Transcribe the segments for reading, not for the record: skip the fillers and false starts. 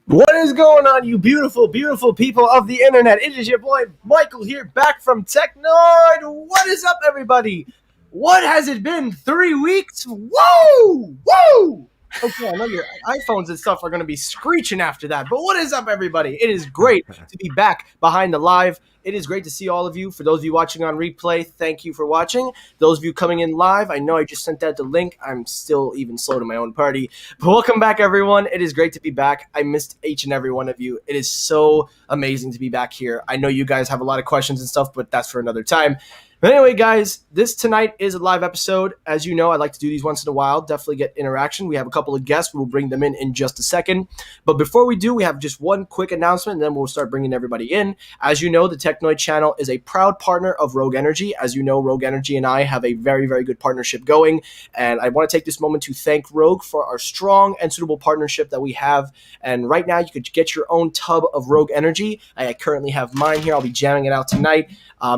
What is going on, you beautiful, beautiful people of the internet? It is your boy Michael here, back from Technoid. What is up, everybody? What has it been? 3 weeks? Whoa! Whoa! Okay, I know your iPhones and stuff are going to be screeching after that, but what is up, everybody? It is great to be back behind the live. It is great to see all of you. For those of you watching on replay, thank you for watching. Those of you coming in live, I know I just sent out the link. I'm still even slow to my own party. But welcome back, everyone. It is great to be back. I missed each and every one of you. It is so amazing to be back here. I know you guys have a lot of questions and stuff, but that's for another time. But anyway, guys, this tonight is a live episode. As you know, I like to do these once in a while, definitely get interaction. We have a couple of guests. We'll bring them in just a second. But before we do, we have just one quick announcement, and then we'll start bringing everybody in. As you know, the Technoid channel is a proud partner of Rogue Energy. As you know, Rogue Energy and I have a very, very good partnership going, and I want to take this moment to thank Rogue for our strong and suitable partnership that we have. And right now, you could get your own tub of Rogue Energy. I currently have mine here. I'll be jamming it out tonight.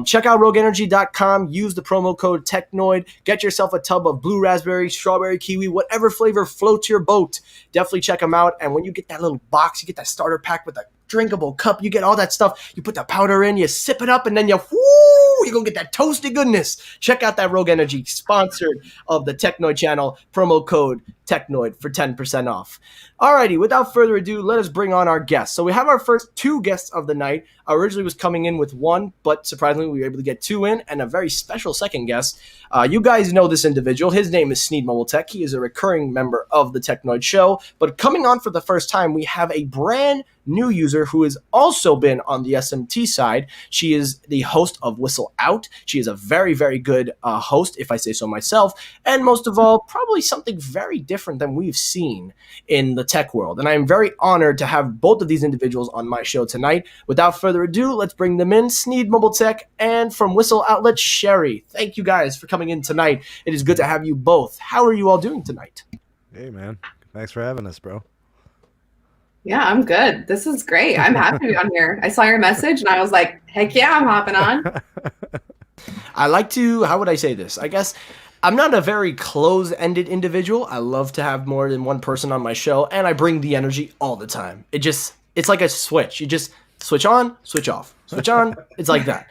Check out rogueenergy.com. Use the promo code Technoid. Get yourself a tub of blue raspberry, strawberry, kiwi, whatever flavor floats your boat. Definitely check them out. And when you get that little box, you get that starter pack with a drinkable cup. You get all that stuff. You put the powder in, you sip it up, and then you're going to get that toasty goodness. Check out that Rogue Energy, sponsored of the Technoid channel. Promo code Technoid for 10% off. Alrighty, without further ado, let us bring on our guests. So we have our first two guests of the night. I originally was coming in with one, but surprisingly we were able to get two in, and a very special second guest. You guys know this individual. His name is Sneed Mobile Tech. He is a recurring member of the Technoid show, but coming on for the first time, we have a brand new user who has also been on the SMT side. She is the host of Whistle Out. She is a very, very good host, if I say so myself, and most of all, probably something very different than we've seen in the tech world. And I am very honored to have both of these individuals on my show tonight. Without further ado, let's bring them in. Sneed Mobile Tech and from Whistle Outlet, Sherri. Thank you guys for coming in tonight. It is good to have you both. How are you all doing tonight? Hey, man. Thanks for having us, bro. Yeah, I'm good. This is great. I'm happy to be on here. I saw your message and I was like, heck yeah, I'm hopping on. I like to, how would I say this? I guess I'm not a very close-ended individual. I love to have more than one person on my show, and I bring the energy all the time. It's like a switch. You just switch on, switch off. Switch on. It's like that.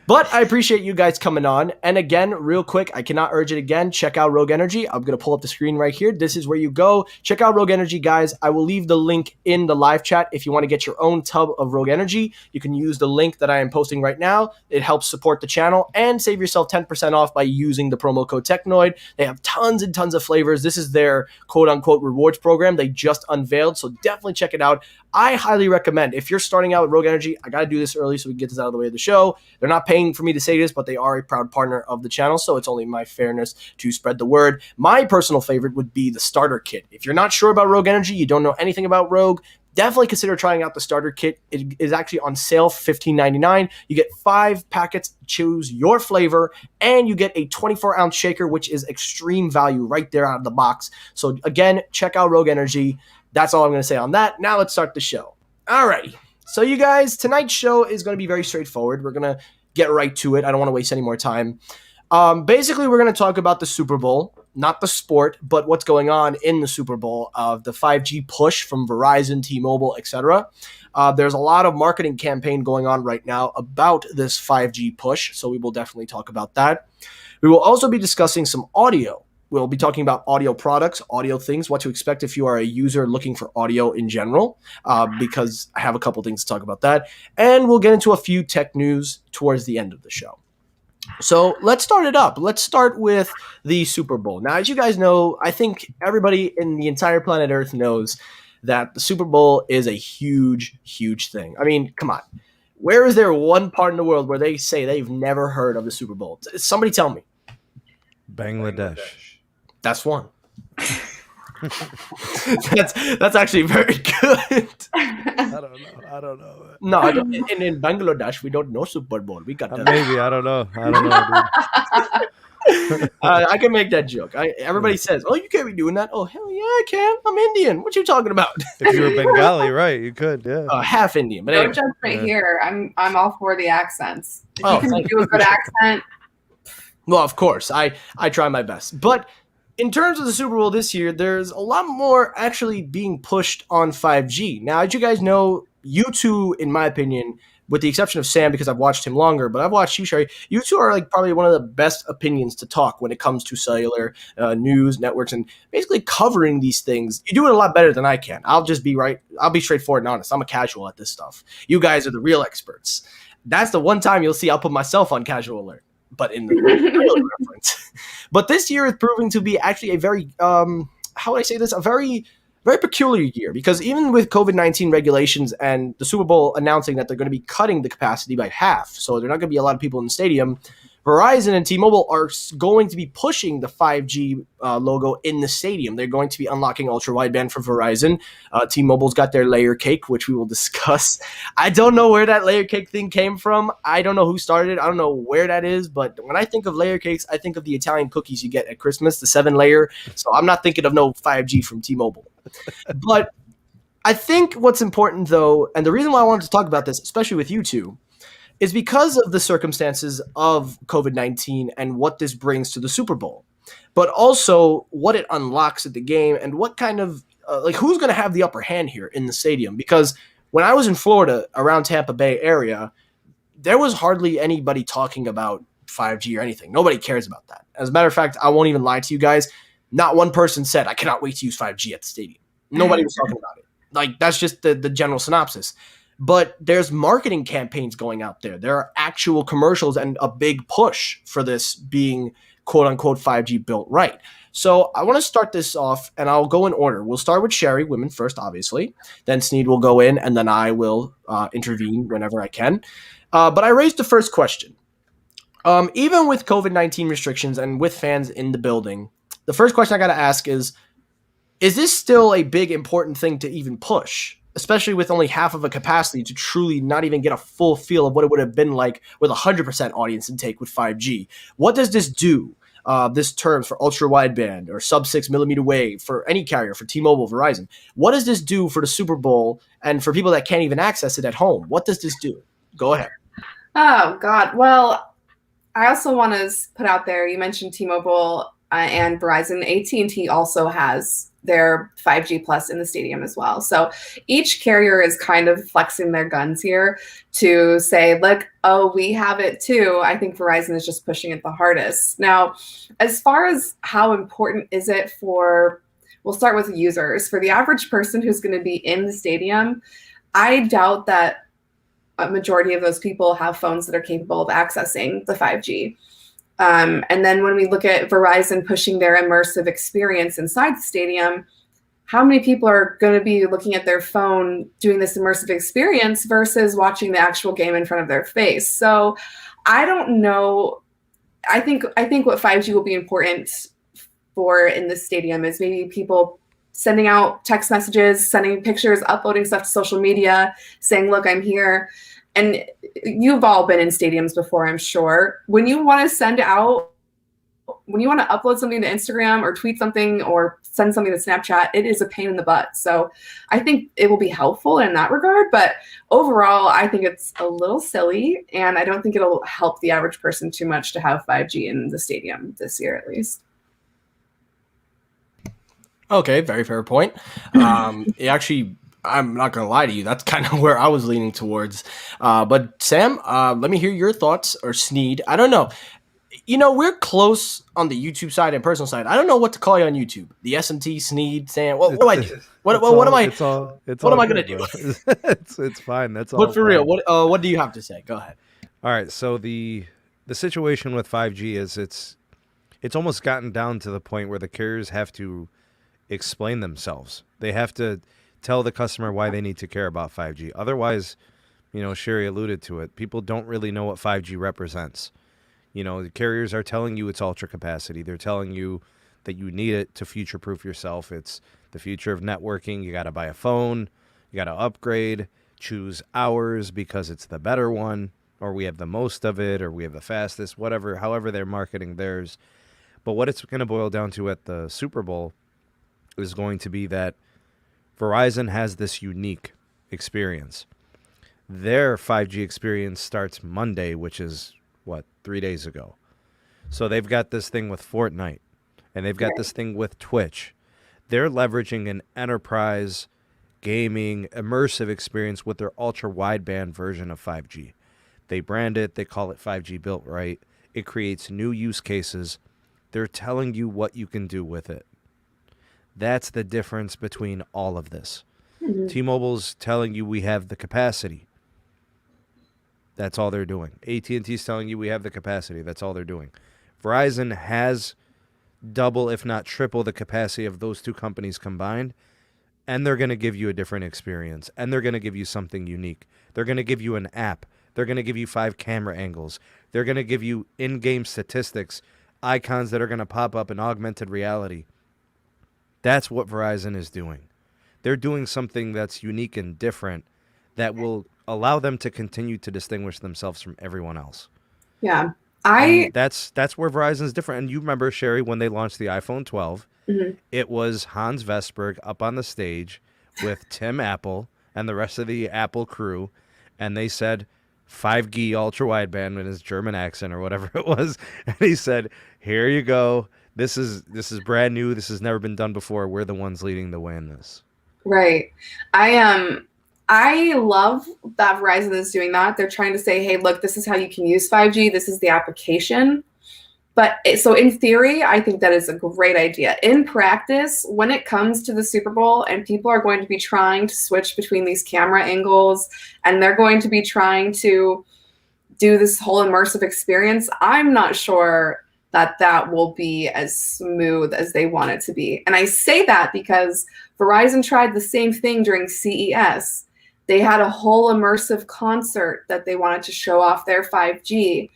But I appreciate you guys coming on. And again, real quick, I cannot urge it again. Check out Rogue Energy. I'm going to pull up the screen right here. This is where you go. Check out Rogue Energy, guys. I will leave the link in the live chat. If you want to get your own tub of Rogue Energy, you can use the link that I am posting right now. It helps support the channel and save yourself 10% off by using the promo code Technoid. They have tons and tons of flavors. This is their quote-unquote rewards program they just unveiled, so definitely check it out. I highly recommend, if you're starting out with Rogue Energy, I got to do this early so we can get this out of the way of the show. They're not paying for me to say this, but they are a proud partner of the channel, so it's only my fairness to spread the word. My personal favorite would be the starter kit. If you're not sure about Rogue Energy, you don't know anything about Rogue, definitely consider trying out the starter kit. It is actually on sale for $15.99. You get 5 packets, choose your flavor, and you get a 24-ounce shaker, which is extreme value right there out of the box. So again, check out Rogue Energy. That's all I'm going to say on that. Now let's start the show. All right. So you guys, tonight's show is going to be very straightforward. We're going to get right to it. I don't want to waste any more time. Basically, we're going to talk about the Super Bowl, not the sport, but what's going on in the Super Bowl, the 5G push from Verizon, T-Mobile, etc. There's a lot of marketing campaign going on right now about this 5G push, so we will definitely talk about that. We will also be discussing some audio. We'll be talking about audio products, audio things, what to expect if you are a user looking for audio in general, because I have a couple things to talk about that. And we'll get into a few tech news towards the end of the show. So let's start it up. Let's start with the Super Bowl. Now, as you guys know, I think everybody in the entire planet Earth knows that the Super Bowl is a huge, huge thing. I mean, come on. Where is there one part in the world where they say they've never heard of the Super Bowl? Somebody tell me. Bangladesh. That's one. that's actually very good. I don't know. No, in Bangladesh, we don't know Super Bowl. We got that. Maybe. I don't know, dude. I can make that joke. Everybody says, "Oh, you can't be doing that." Oh, hell yeah, I can. I'm Indian. What you talking about? If you were Bengali, right, you could, yeah. Half Indian, but No anyway. judge right here. I'm all for the accents. If Oh, you can do a good accent. Well, of course, I try my best. But in terms of the Super Bowl this year, there's a lot more actually being pushed on 5G. Now, as you guys know, you two, in my opinion, with the exception of Sam because I've watched him longer, but I've watched you, Sherri. You two are like probably one of the best opinions to talk when it comes to cellular news networks and basically covering these things. You do it a lot better than I can. I'll just be right. I'll be straightforward and honest. I'm a casual at this stuff. You guys are the real experts. That's the one time you'll see I'll put myself on casual alert, but in the real reference. But this year is proving to be actually a very, how would I say this? A very, very peculiar year because even with COVID-19 regulations and the Super Bowl announcing that they're going to be cutting the capacity by half, so there are not going to be a lot of people in the stadium, Verizon and T-Mobile are going to be pushing the 5G logo in the stadium. They're going to be unlocking ultra-wideband for Verizon. T-Mobile's got their layer cake, which we will discuss. I don't know where that layer cake thing came from. I don't know who started it. I don't know where that is. But when I think of layer cakes, I think of the Italian cookies you get at Christmas, the 7-layer. So I'm not thinking of no 5G from T-Mobile. But I think what's important, though, and the reason why I wanted to talk about this, especially with you two, is because of the circumstances of COVID-19 and what this brings to the Super Bowl, but also what it unlocks at the game and what kind of who's going to have the upper hand here in the stadium. Because when I was in Florida around Tampa Bay area, there was hardly anybody talking about 5G or anything. Nobody cares about that. As a matter of fact, I won't even lie to you guys. Not one person said, I cannot wait to use 5G at the stadium. Nobody was talking about it. Like, that's just the general synopsis. But there's marketing campaigns going out there. There are actual commercials and a big push for this being quote unquote 5G built right. So I want to start this off and I'll go in order. We'll start with Sherri, women first, obviously. Then Sneed will go in and then I will intervene whenever I can. But I raised the first question. Even with COVID-19 restrictions and with fans in the building, the first question I got to ask is this still a big important thing to even push? Especially with only half of a capacity to truly not even get a full feel of what it would have been like with 100% audience intake with 5G. What does this do? This terms for ultra wideband or sub 6 millimeter wave for any carrier, for T-Mobile, Verizon. What does this do for the Super Bowl and for people that can't even access it at home? What does this do? Go ahead. Oh, God. Well, I also want to put out there, you mentioned T-Mobile and Verizon. AT&T also has their 5G plus in the stadium as well. So each carrier is kind of flexing their guns here to say, look, oh, we have it too. I think Verizon is just pushing it the hardest. Now, as far as how important is it for, we'll start with users. For the average person who's going to be in the stadium, I doubt that a majority of those people have phones that are capable of accessing the 5G. And then when we look at Verizon pushing their immersive experience inside the stadium, how many people are going to be looking at their phone doing this immersive experience versus watching the actual game in front of their face? So I don't know. I think what 5G will be important for in the stadium is maybe people sending out text messages, sending pictures, uploading stuff to social media, saying, look, I'm here. And you've all been in stadiums before, I'm sure. When you want to upload something to Instagram or tweet something or send something to Snapchat, it is a pain in the butt. So I think it will be helpful in that regard. But overall, I think it's a little silly. And I don't think it'll help the average person too much to have 5G in the stadium this year, at least. Okay, very fair point. Actually, I'm not going to lie to you. That's kind of where I was leaning towards. But Sam, let me hear your thoughts, or Sneed. I don't know. You know, we're close on the YouTube side and personal side. I don't know what to call you on YouTube. The S&T, Sneed, Sam. What do I do? What am I going to do? It's fine. That's all. But for real, what do you have to say? Go ahead. All right. So the situation with 5G is it's almost gotten down to the point where the carriers have to explain themselves. They have to tell the customer why they need to care about 5G. Otherwise, you know, Sherri alluded to it, people don't really know what 5G represents. You know, the carriers are telling you it's ultra capacity. They're telling you that you need it to future-proof yourself. It's the future of networking. You got to buy a phone. You got to upgrade. Choose ours because it's the better one, or we have the most of it, or we have the fastest, whatever, however they're marketing theirs. But what it's going to boil down to at the Super Bowl is going to be that Verizon has this unique experience. Their 5G experience starts Monday, which is, 3 days ago. So they've got this thing with Fortnite. and they've got this thing with Twitch. They're leveraging an enterprise gaming immersive experience with their ultra wideband version of 5G. They brand it, they call it 5G built right. It creates new use cases. They're telling you what you can do with it. That's the difference between all of this. Mm-hmm. T-Mobile's telling you we have the capacity. That's all they're doing. AT&T's telling you we have the capacity. That's all they're doing. Verizon has double, if not triple, the capacity of those two companies combined, and they're going to give you a different experience, and they're going to give you something unique. They're going to give you an app. They're going to give you 5 camera angles. They're going to give you in-game statistics, icons that are going to pop up in augmented reality. That's what Verizon is doing. They're doing something that's unique and different that will allow them to continue to distinguish themselves from everyone else. Yeah. And that's where Verizon's different. And you remember, Sherri, when they launched the iPhone 12, it was Hans Vestberg up on the stage with Tim Apple and the rest of the Apple crew, and they said 5G ultra wideband in his German accent or whatever it was, and he said, "Here you go. This is brand new. This has never been done before. We're the ones leading the way in this." Right. I love that Verizon is doing that. They're trying to say, hey, look, this is how you can use 5G. This is the application. But so in theory, I think that is a great idea. In practice, when it comes to the Super Bowl and people are going to be trying to switch between these camera angles and they're going to be trying to do this whole immersive experience, I'm not sure that will be as smooth as they want it to be. And I say that because Verizon tried the same thing during CES. They had a whole immersive concert that they wanted to show off their 5G.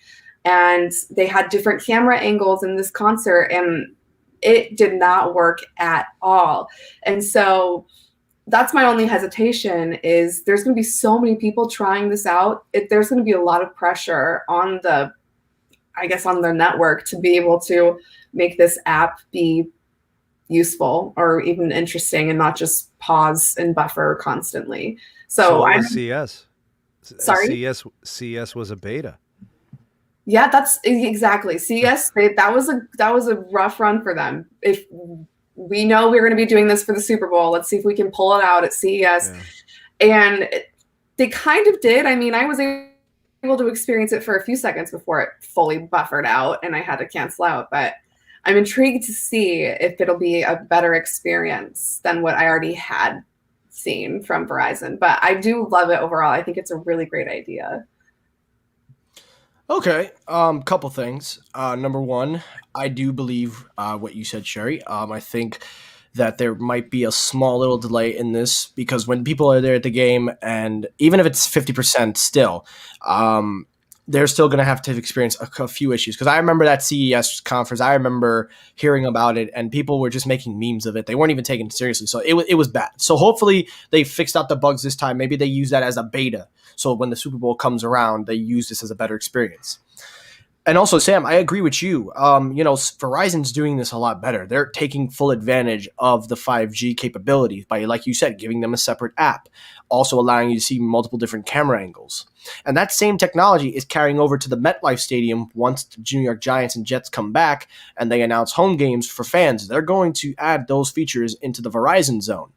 And they had different camera angles in this concert, and it did not work at all. And so that's my only hesitation is there's going to be so many people trying this out. There's going to be a lot of pressure on the network to be able to make this app be useful or even interesting and not just pause and buffer constantly. So was CS. Sorry? CS was a beta. Yeah, that's exactly. CES, that was a rough run for them. If we know we're going to be doing this for the Super Bowl, let's see if we can pull it out at CES. Yeah. And they kind of did. I mean, I was able to experience it for a few seconds before it fully buffered out and I had to cancel out. But I'm intrigued to see if it'll be a better experience than what I already had seen from Verizon. But I do love it overall. I think it's a really great idea. Okay, couple things. Number one, I do believe what you said, Sherri. I think that there might be a small little delay in this because when people are there at the game, and even if it's 50% still, they're still going to have experience a few issues. Because I remember that CES conference, I remember hearing about it, and people were just making memes of it. They weren't even taking it seriously, so it was bad. So hopefully they fixed out the bugs this time. Maybe they use that as a beta. So when the Super Bowl comes around, they use this as a better experience. And also, Sam, I agree with you. Verizon's doing this a lot better. They're taking full advantage of the 5G capabilities by, like you said, giving them a separate app, also allowing you to see multiple different camera angles. And that same technology is carrying over to the MetLife Stadium once the New York Giants and Jets come back and they announce home games for fans. They're going to add those features into the Verizon zone.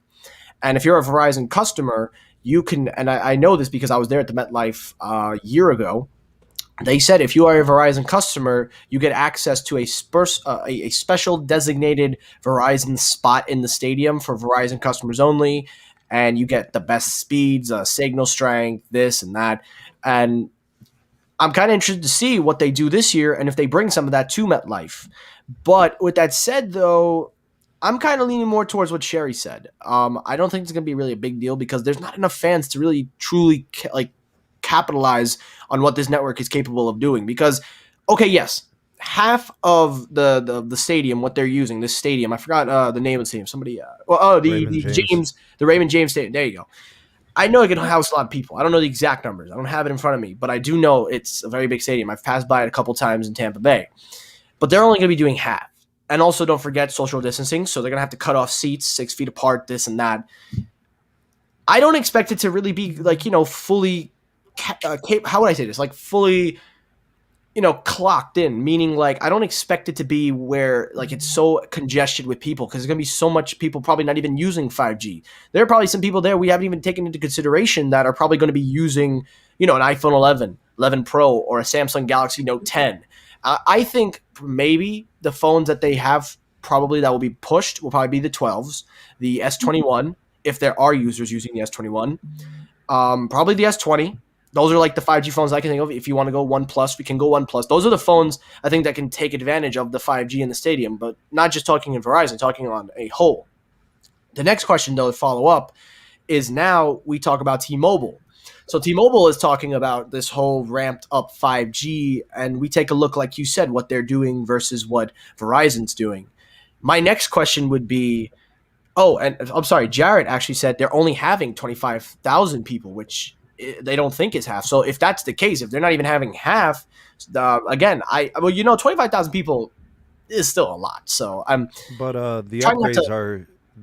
And if you're a Verizon customer, you can, and I know this because I was there at the MetLife a year ago. They said if you are a Verizon customer, you get access to a special designated Verizon spot in the stadium for Verizon customers only, and you get the best speeds, signal strength, this and that. And I'm kind of interested to see what they do this year and if they bring some of that to MetLife. But with that said, though, I'm kind of leaning more towards what Sherri said. I don't think it's going to be really a big deal because there's not enough fans to really truly capitalize on what this network is capable of doing. Because, okay, yes, half of the stadium, what they're using, this stadium, I forgot the name of the stadium. Somebody, the Raymond James Stadium. There you go. I know it can house a lot of people. I don't know the exact numbers. I don't have it in front of me, but I do know it's a very big stadium. I've passed by it a couple times in Tampa Bay, but they're only going to be doing half. And also, don't forget social distancing. So they're going to have to cut off seats 6 feet apart, this and that. I don't expect it to really be fully, how would I say this? Fully clocked in, meaning like I don't expect it to be where like it's so congested with people because there's gonna be so much people probably not even using 5G. There are probably some people there we haven't even taken into consideration that are probably going to be using, an iPhone 11, 11 Pro, or a Samsung Galaxy Note 10. I think maybe the phones that they have probably that will be pushed will probably be the 12s, the S21, if there are users using the S21, probably the S20. Those are like the 5G phones I can think of. If you want to go OnePlus, we can go OnePlus. Those are the phones I think that can take advantage of the 5G in the stadium, but not just talking in Verizon, talking on a whole. The next question, though, to follow up, is now we talk about T-Mobile. So T-Mobile is talking about this whole ramped up 5G, and we take a look, like you said, what they're doing versus what Verizon's doing. My next question would be, oh, and I'm sorry, Jared actually said they're only having 25,000 people, which they don't think is half. So if that's the case, if they're not even having half, again, 25,000 people is still a lot. So I'm But the trying not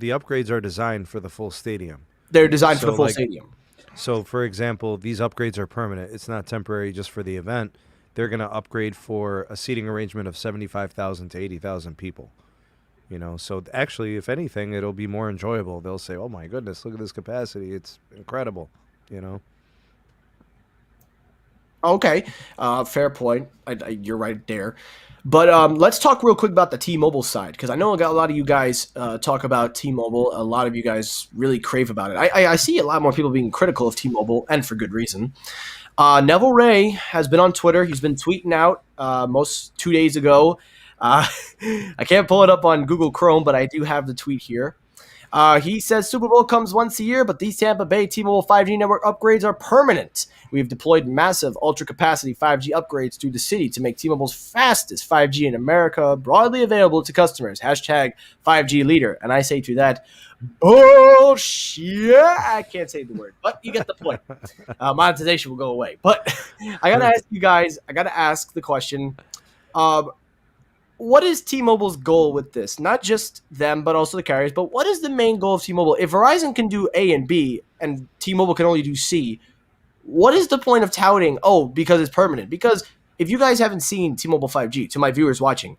upgrades are designed for the full stadium. they're designed for So the full like stadium. so for example, these upgrades are permanent. It's not temporary just for the event. They're going to upgrade for a seating arrangement of 75,000 to 80,000 people. So actually, if anything, it'll be more enjoyable. They'll say, "Oh my goodness, look at this capacity. It's incredible." Okay, fair point. You're right there. But let's talk real quick about the T-Mobile side, because I know a lot of you guys talk about T-Mobile. A lot of you guys really crave about it. I see a lot more people being critical of T-Mobile, and for good reason. Neville Ray has been on Twitter. He's been tweeting out most 2 days ago. I can't pull it up on Google Chrome, but I do have the tweet here. He says Super Bowl comes once a year, but these Tampa Bay T-Mobile 5G network upgrades are permanent. We've deployed massive ultra-capacity 5G upgrades through the city to make T-Mobile's fastest 5G in America broadly available to customers. Hashtag 5G leader. And I say to that, bullshit. I can't say the word, but you get the point. Monetization will go away. But I got to ask you guys, I got to ask the question, what is T-Mobile's goal with this? Not just them, but also the carriers. But what is the main goal of T-Mobile? If Verizon can do A and B, and T-Mobile can only do C, what is the point of touting, because it's permanent? Because if you guys haven't seen T-Mobile 5G, to my viewers watching,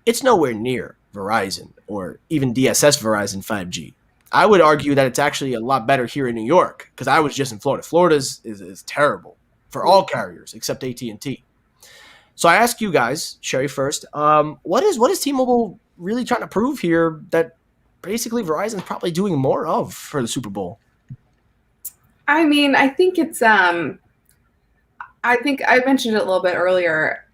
it's nowhere near Verizon or even DSS Verizon 5G. I would argue that it's actually a lot better here in New York, because I was just in Florida. Florida is terrible for all carriers except AT&T. So I ask you guys, Sherri first, what is T-Mobile really trying to prove here that basically Verizon's probably doing more of for the Super Bowl? I mean, I think it's I think I mentioned it a little bit earlier.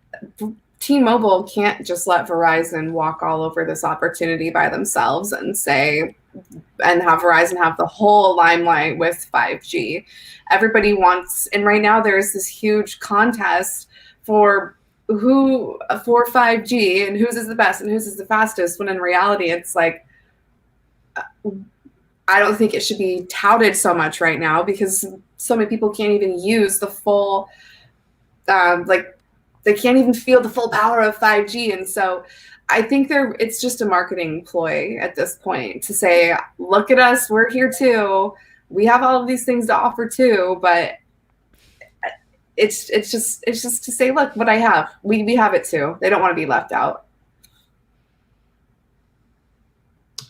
T-Mobile can't just let Verizon walk all over this opportunity by themselves and have Verizon have the whole limelight with 5G. Everybody wants, and right now there's this huge contest for 5G and whose is the best and whose is the fastest, when in reality it's like I don't think it should be touted so much right now, because so many people can't even use the full they can't even feel the full power of 5G. And so I think it's just a marketing ploy at this point to say, look at us, we're here too, we have all of these things to offer too. But it's just to say, look what I have. We have it too. They don't want to be left out.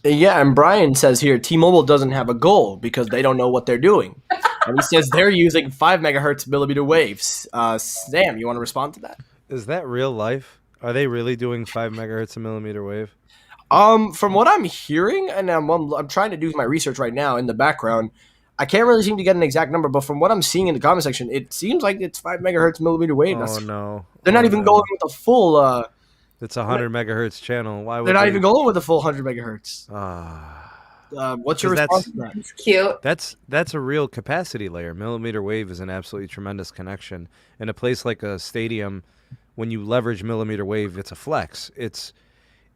Yeah, and Brian says here, T-Mobile doesn't have a goal because they don't know what they're doing. And he says they're using 5 megahertz millimeter waves. Sam, you want to respond to that? Is that real life? Are they really doing 5 megahertz a millimeter wave? From what I'm hearing, and I'm trying to do my research right now in the background, I can't really seem to get an exact number, but from what I'm seeing in the comment section, it seems like it's 5 megahertz millimeter wave. No. They're not even going with the full... it's a 100 megahertz channel. Why would they're not even going with the full 100 megahertz. What's your response to that? It's cute. That's a real capacity layer. Millimeter wave is an absolutely tremendous connection. In a place like a stadium, when you leverage millimeter wave, it's a flex. It's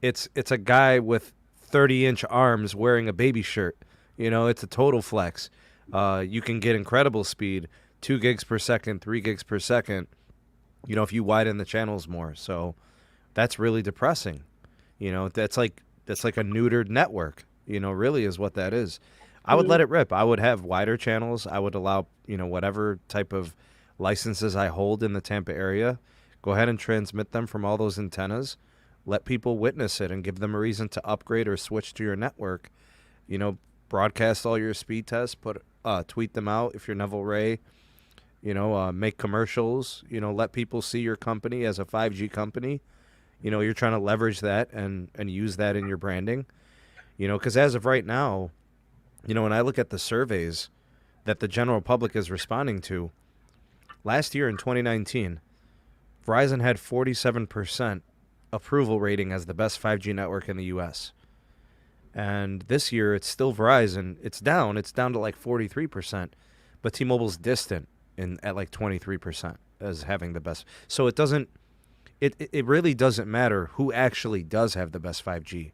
a guy with 30-inch arms wearing a baby shirt. It's a total flex. You can get incredible speed, 2 gigs per second, 3 gigs per second, if you widen the channels more. So that's really depressing. That's like a neutered network, really is what that is. I would let it rip. I would have wider channels. I would allow, whatever type of licenses I hold in the Tampa area, Go ahead and transmit them from all those antennas. Let people witness it and give them a reason to upgrade or switch to your network. You know, broadcast all your speed tests, tweet them out if you're Neville Ray. You know, make commercials. You know, let people see your company as a 5G company. You know, you're trying to leverage that and use that in your branding. You know, because as of right now, you know, when I look at the surveys that the general public is responding to, last year in 2019, Verizon had 47% approval rating as the best 5G network in the U.S. And this year, it's still Verizon. It's down to like 43%, but T-Mobile's distant at like 23% as having the best. So it really doesn't matter who actually does have the best 5G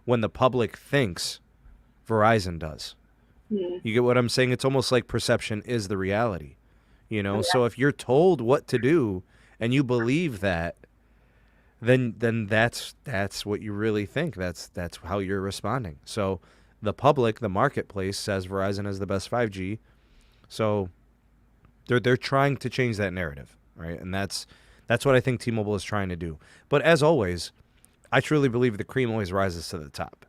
when the public thinks Verizon does. You get what I'm saying? It's almost like perception is the reality, you know? So if you're told what to do and you believe that, then that's what you really think. That's how you're responding. So the public, the marketplace says Verizon is the best 5G. So they're trying to change that narrative, right? And that's what I think T-Mobile is trying to do. But as always, I truly believe the cream always rises to the top.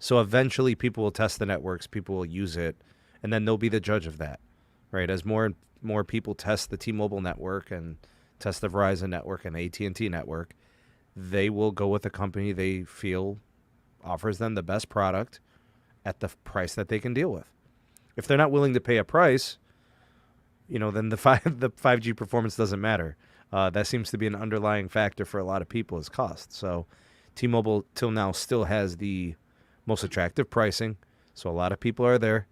So eventually people will test the networks, people will use it, and then they'll be the judge of that, right? As more and more people test the T-Mobile network and test the Verizon network and the AT&T network, they will go with the company they feel offers them the best product at the price that they can deal with. If they're not willing to pay a price, you know, then the 5G performance doesn't matter. That seems to be an underlying factor for a lot of people is cost. So T-Mobile till now still has the most attractive pricing. So a lot of people are there.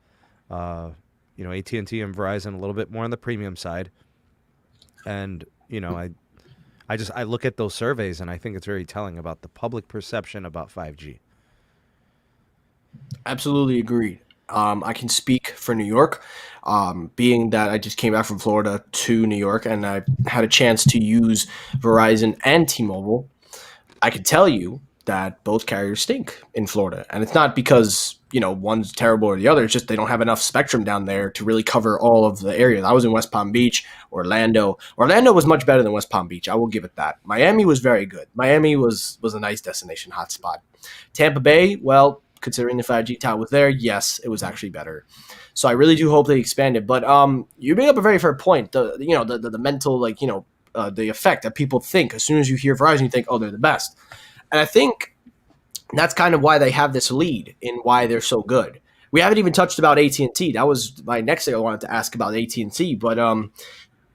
You know, AT&T and Verizon a little bit more on the premium side. And, you know, I look at those surveys and I think it's very telling about the public perception about 5G. Absolutely agree. I can speak for New York, being that I just came back from Florida to New York and I had a chance to use Verizon and T-Mobile. I can tell you that both carriers stink in Florida. And it's not because, you know, one's terrible or the other. It's just they don't have enough spectrum down there to really cover all of the areas. I was in West Palm Beach, Orlando. Orlando was much better than West Palm Beach. I will give it that. Miami was very good. Miami was a nice destination hotspot. Tampa Bay, well, considering the 5G tower was there, yes, it was actually better. So I really do hope they expand it. But you bring up a very fair point. The mental, like, you know, the effect that people think as soon as you hear Verizon, you think, oh, they're the best. And I think that's kind of why they have this lead in why they're so good. We haven't even touched about AT&T. That was my next thing I wanted to ask about AT&T. But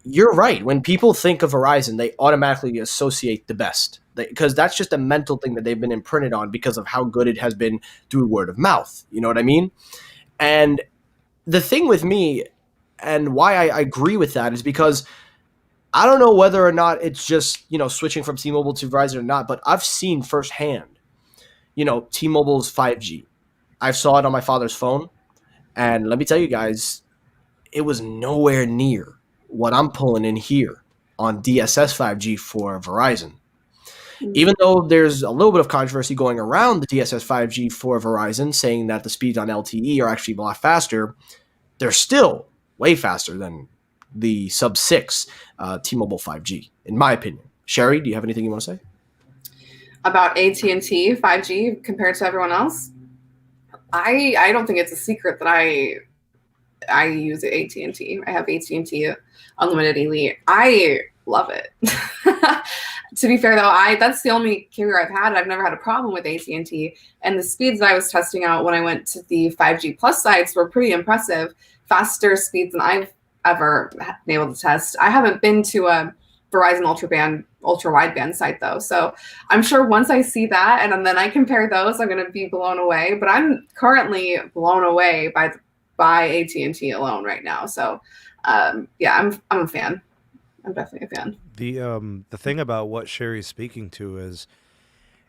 you're right. When people think of Verizon, they automatically associate the best because that's just a mental thing that they've been imprinted on because of how good it has been through word of mouth. You know what I mean? And the thing with me and why I agree with that is because I don't know whether or not it's just, you know, switching from T-Mobile to Verizon or not, but I've seen firsthand, you know, T-Mobile's 5G. I saw it on my father's phone, and let me tell you guys, it was nowhere near what I'm pulling in here on DSS 5G for Verizon. Even though there's a little bit of controversy going around the DSS 5G for Verizon, saying that the speeds on LTE are actually a lot faster, they're still way faster than the sub-6 T-Mobile 5G, in my opinion. Sherri, do you have anything you want to say? About AT&T 5G compared to everyone else? I don't think it's a secret that I use AT&T. I have AT&T Unlimited Elite. I love it. To be fair, though, that's the only carrier I've had. I've never had a problem with AT&T. And the speeds that I was testing out when I went to the 5G Plus sites were pretty impressive. Faster speeds than I've ever been able to test. I haven't been to a Verizon ultra wideband site though, so I'm sure once I see that and then I compare those, I'm going to be blown away. But I'm currently blown away by AT&T alone right now. So yeah, I'm a fan. I'm definitely a fan. The thing about what Sherri's speaking to is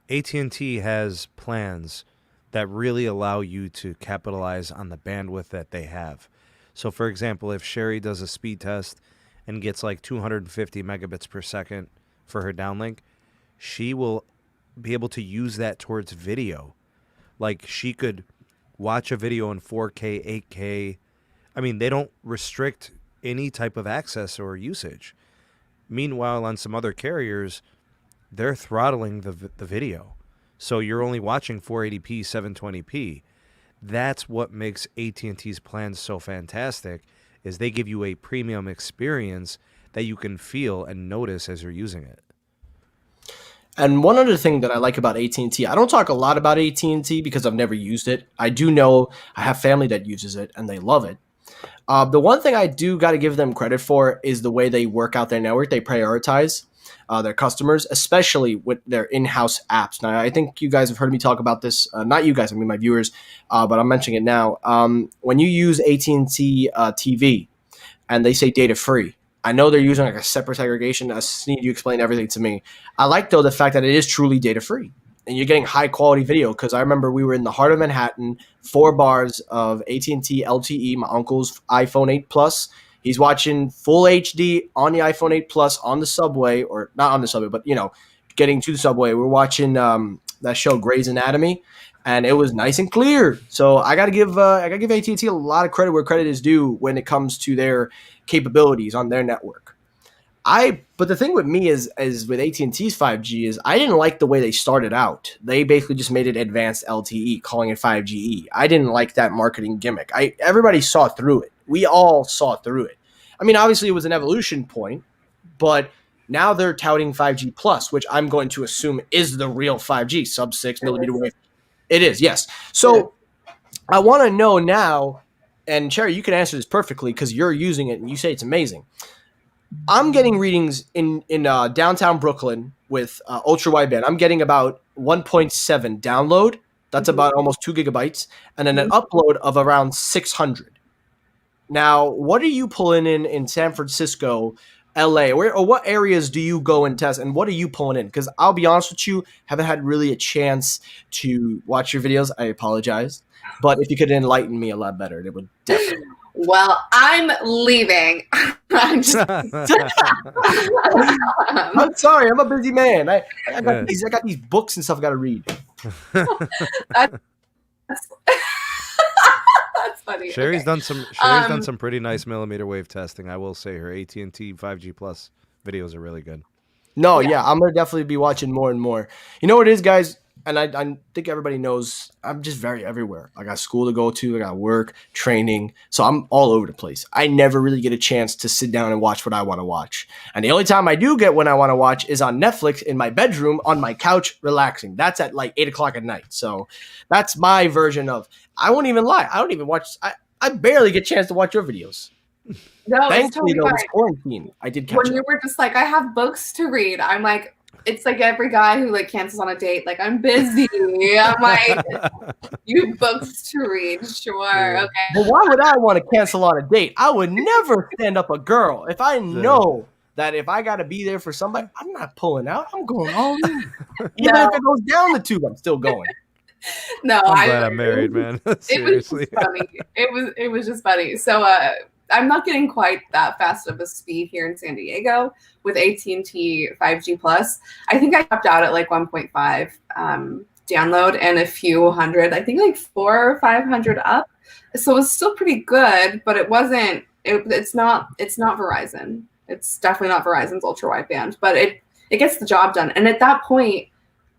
AT&T has plans that really allow you to capitalize on the bandwidth that they have. So, for example, if Sherri does a speed test and gets like 250 megabits per second for her downlink, she will be able to use that towards video. Like, she could watch a video in 4K, 8K. I mean, they don't restrict any type of access or usage. Meanwhile, on some other carriers, they're throttling the video. So you're only watching 480p, 720p. That's what makes AT&T's plans so fantastic, is they give you a premium experience that you can feel and notice as you're using it. And one other thing that I like about AT&T, I don't talk a lot about AT&T because I've never used it. I do know I have family that uses it and they love it. The one thing I do got to give them credit for is the way they work out their network. They prioritize their customers, especially with their in-house apps. Now, I think you guys have heard me talk about this. Not you guys, I mean my viewers, but I'm mentioning it now. When you use AT&T TV and they say data free, I know they're using like a separate segregation. As Sneed, you explained everything to me. I like, though, the fact that it is truly data free and you're getting high quality video, because I remember we were in the heart of Manhattan, 4 bars of AT&T LTE, my uncle's iPhone 8 Plus. He's watching full HD on the iPhone 8 Plus on the subway, or not on the subway, but, getting to the subway. We're watching that show Grey's Anatomy, and it was nice and clear. So I gotta give AT&T a lot of credit where credit is due when it comes to their capabilities on their network. But the thing with me is with AT&T's 5G is I didn't like the way they started out. They basically just made it advanced LTE, calling it 5GE. I didn't like that marketing gimmick. Everybody saw through it. We all saw through it. I mean, obviously it was an evolution point, but now they're touting 5G plus, which I'm going to assume is the real 5G, sub 6 millimeter wave. It is, yes. So I want to know now, and Sherri, you can answer this perfectly because you're using it and you say it's amazing. I'm getting readings in downtown Brooklyn with ultra wideband. I'm getting about 1.7 download. That's about almost 2 gigabytes, and then an upload of around 600. Now, what are you pulling in San Francisco, LA, or what areas do you go and test, and what are you pulling in? Because I'll be honest with you, haven't had really a chance to watch your videos. I apologize, but if you could enlighten me a lot better, it would definitely. Well, I'm leaving. I'm sorry. I'm a busy man. I got these books and stuff I got to read. That's funny. Sherri's done some pretty nice millimeter wave testing. I will say her AT&T 5G Plus videos are really good. No, yeah, I'm gonna definitely be watching more and more. You know what it is, guys? And I think everybody knows I'm just very everywhere. I got school to go to, I got work, training. So I'm all over the place. I never really get a chance to sit down and watch what I want to watch. And the only time I do get when I want to watch is on Netflix in my bedroom on my couch relaxing. That's at like 8 o'clock at night. So that's my version of, I won't even lie. I don't even watch. I barely get a chance to watch your videos. No, thankfully, though, it's quarantine. I did catch when you were just like, I have books to read. I'm like, it's like every guy who like cancels on a date. Like, I'm busy. I'm like, you have books to read. Sure. Okay. But why would I want to cancel on a date? I would never stand up a girl. If I know that if I got to be there for somebody, I'm not pulling out. I'm going all in. Even if it goes down the tube, I'm still going. No, I'm glad I'm married, man. Seriously. It was funny. It was just funny. So I'm not getting quite that fast of a speed here in San Diego with AT&T 5G Plus. I think I topped out at like 1.5 download and a few hundred, I think like 400 or 500 up. So it's still pretty good, but it wasn't. It's not Verizon. It's definitely not Verizon's ultra wideband, but it gets the job done. And at that point,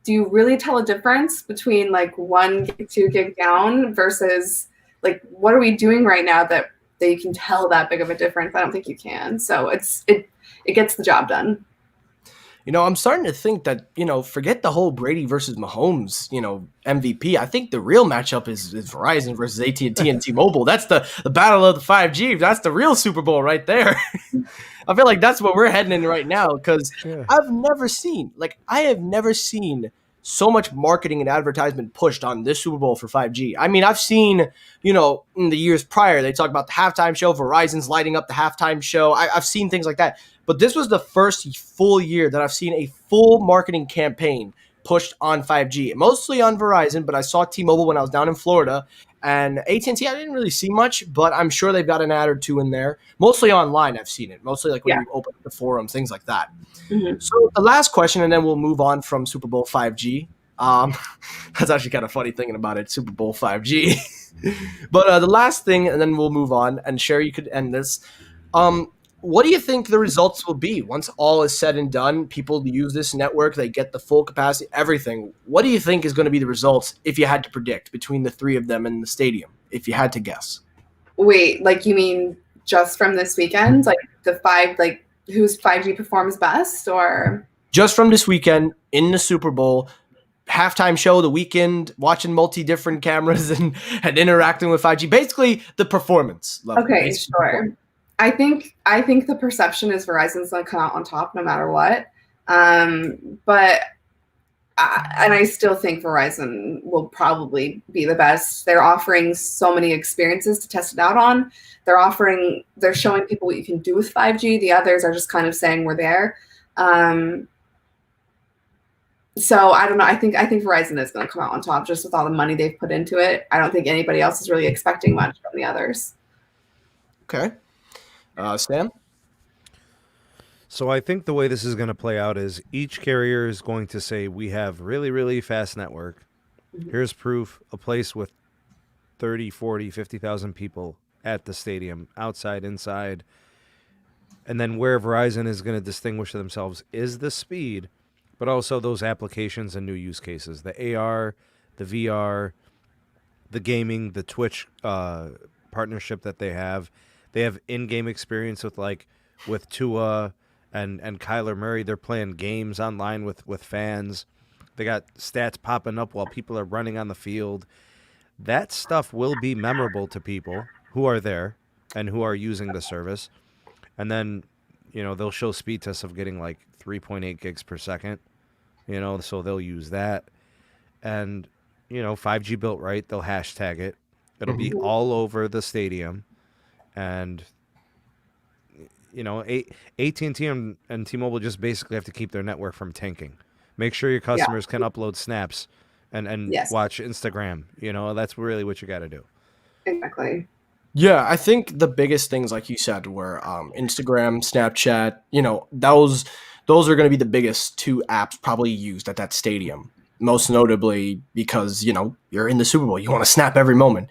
do you really tell a difference between like 1 gig, 2 gig down versus like what are we doing right now that you can tell that big of a difference? I don't think you can. So it gets the job done. I'm starting to think that, forget the whole Brady versus Mahomes, MVP. I think the real matchup is Verizon versus AT&T and T-Mobile. That's the battle of the 5G. That's the real Super Bowl right there. I feel like that's what we're heading in right now because I have never seen so much marketing and advertisement pushed on this Super Bowl for 5G. I mean, I've seen, in the years prior, they talk about the halftime show. Verizon's lighting up the halftime show. I've seen things like that. But this was the first full year that I've seen a full marketing campaign pushed on 5G, mostly on Verizon, but I saw T-Mobile when I was down in Florida. And AT&T, I didn't really see much, but I'm sure they've got an ad or two in there. Mostly online, I've seen it. Mostly like when you open up the forums, things like that. Mm-hmm. So the last question, and then we'll move on from Super Bowl 5G. That's actually kind of funny thinking about it, Super Bowl 5G. But the last thing, and then we'll move on. And Sherri, you could end this. what do you think the results will be once all is said and done? People use this network, they get the full capacity, everything. What do you think is going to be the results if you had to predict between the three of them in the stadium? If you had to guess. Wait, like you mean just from this weekend? Like the five, like whose 5G performs best, or just from this weekend in the Super Bowl, halftime show, the weekend, watching different cameras and interacting with 5G. Basically, the performance level. Okay, sure. I think the perception is Verizon's going to come out on top no matter what. But I still think Verizon will probably be the best. They're offering so many experiences to test it out on. They're showing people what you can do with 5G. The others are just kind of saying we're there. So I don't know. I think Verizon is going to come out on top just with all the money they've put into it. I don't think anybody else is really expecting much from the others. Okay. Sam? So I think the way this is going to play out is each carrier is going to say, we have really, really fast network. Here's proof, a place with 30, 40, 50,000 people at the stadium, outside, inside. And then where Verizon is going to distinguish themselves is the speed, but also those applications and new use cases. The AR, the VR, the gaming, the Twitch partnership that they have. They have in-game experience with Tua and Kyler Murray. They're playing games online with fans. They got stats popping up while people are running on the field. That stuff will be memorable to people who are there and who are using the service. And then, they'll show speed tests of getting 3.8 gigs per second, so they'll use that. And, 5G built right, they'll hashtag it. It'll be all over the stadium. And, AT&T and T-Mobile just basically have to keep their network from tanking. Make sure your customers can upload snaps and watch Instagram. That's really what you got to do. Exactly. Yeah, I think the biggest things, like you said, were Instagram, Snapchat. Those are going to be the biggest two apps probably used at that stadium. Most notably because, you're in the Super Bowl. You want to snap every moment.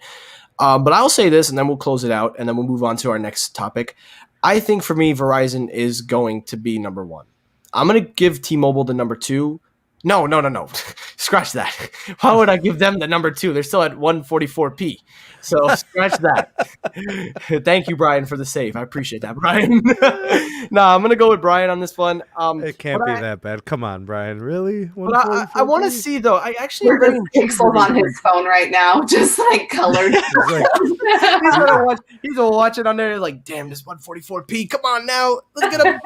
But I'll say this, and then we'll close it out, and then we'll move on to our next topic. I think for me, Verizon is going to be number one. I'm going to give T-Mobile the number two. No. Scratch that. Why would I give them the number two? They're still at 144p. So scratch that. Thank you, Brian, for the save. I appreciate that, Brian. I'm going to go with Brian on this one. It can't be that bad. Come on, Brian. Really? But I want to see, though. I actually have pixels on his phone right now, just colored. He's going to watch it on there like, damn, this 144p. Come on now. Let's get up.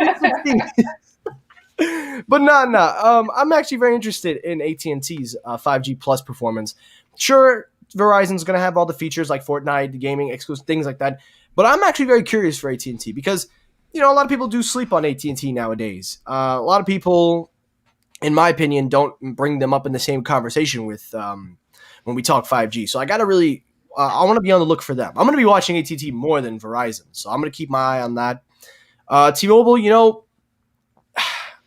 But I'm actually very interested in AT&T's 5G Plus performance. Sure, Verizon's going to have all the features like Fortnite, gaming, exclusive things like that. But I'm actually very curious for AT&T because, a lot of people do sleep on AT&T nowadays. A lot of people, in my opinion, don't bring them up in the same conversation with when we talk 5G. So I got to really, I want to be on the look for them. I'm going to be watching AT&T more than Verizon. So I'm going to keep my eye on that. T-Mobile,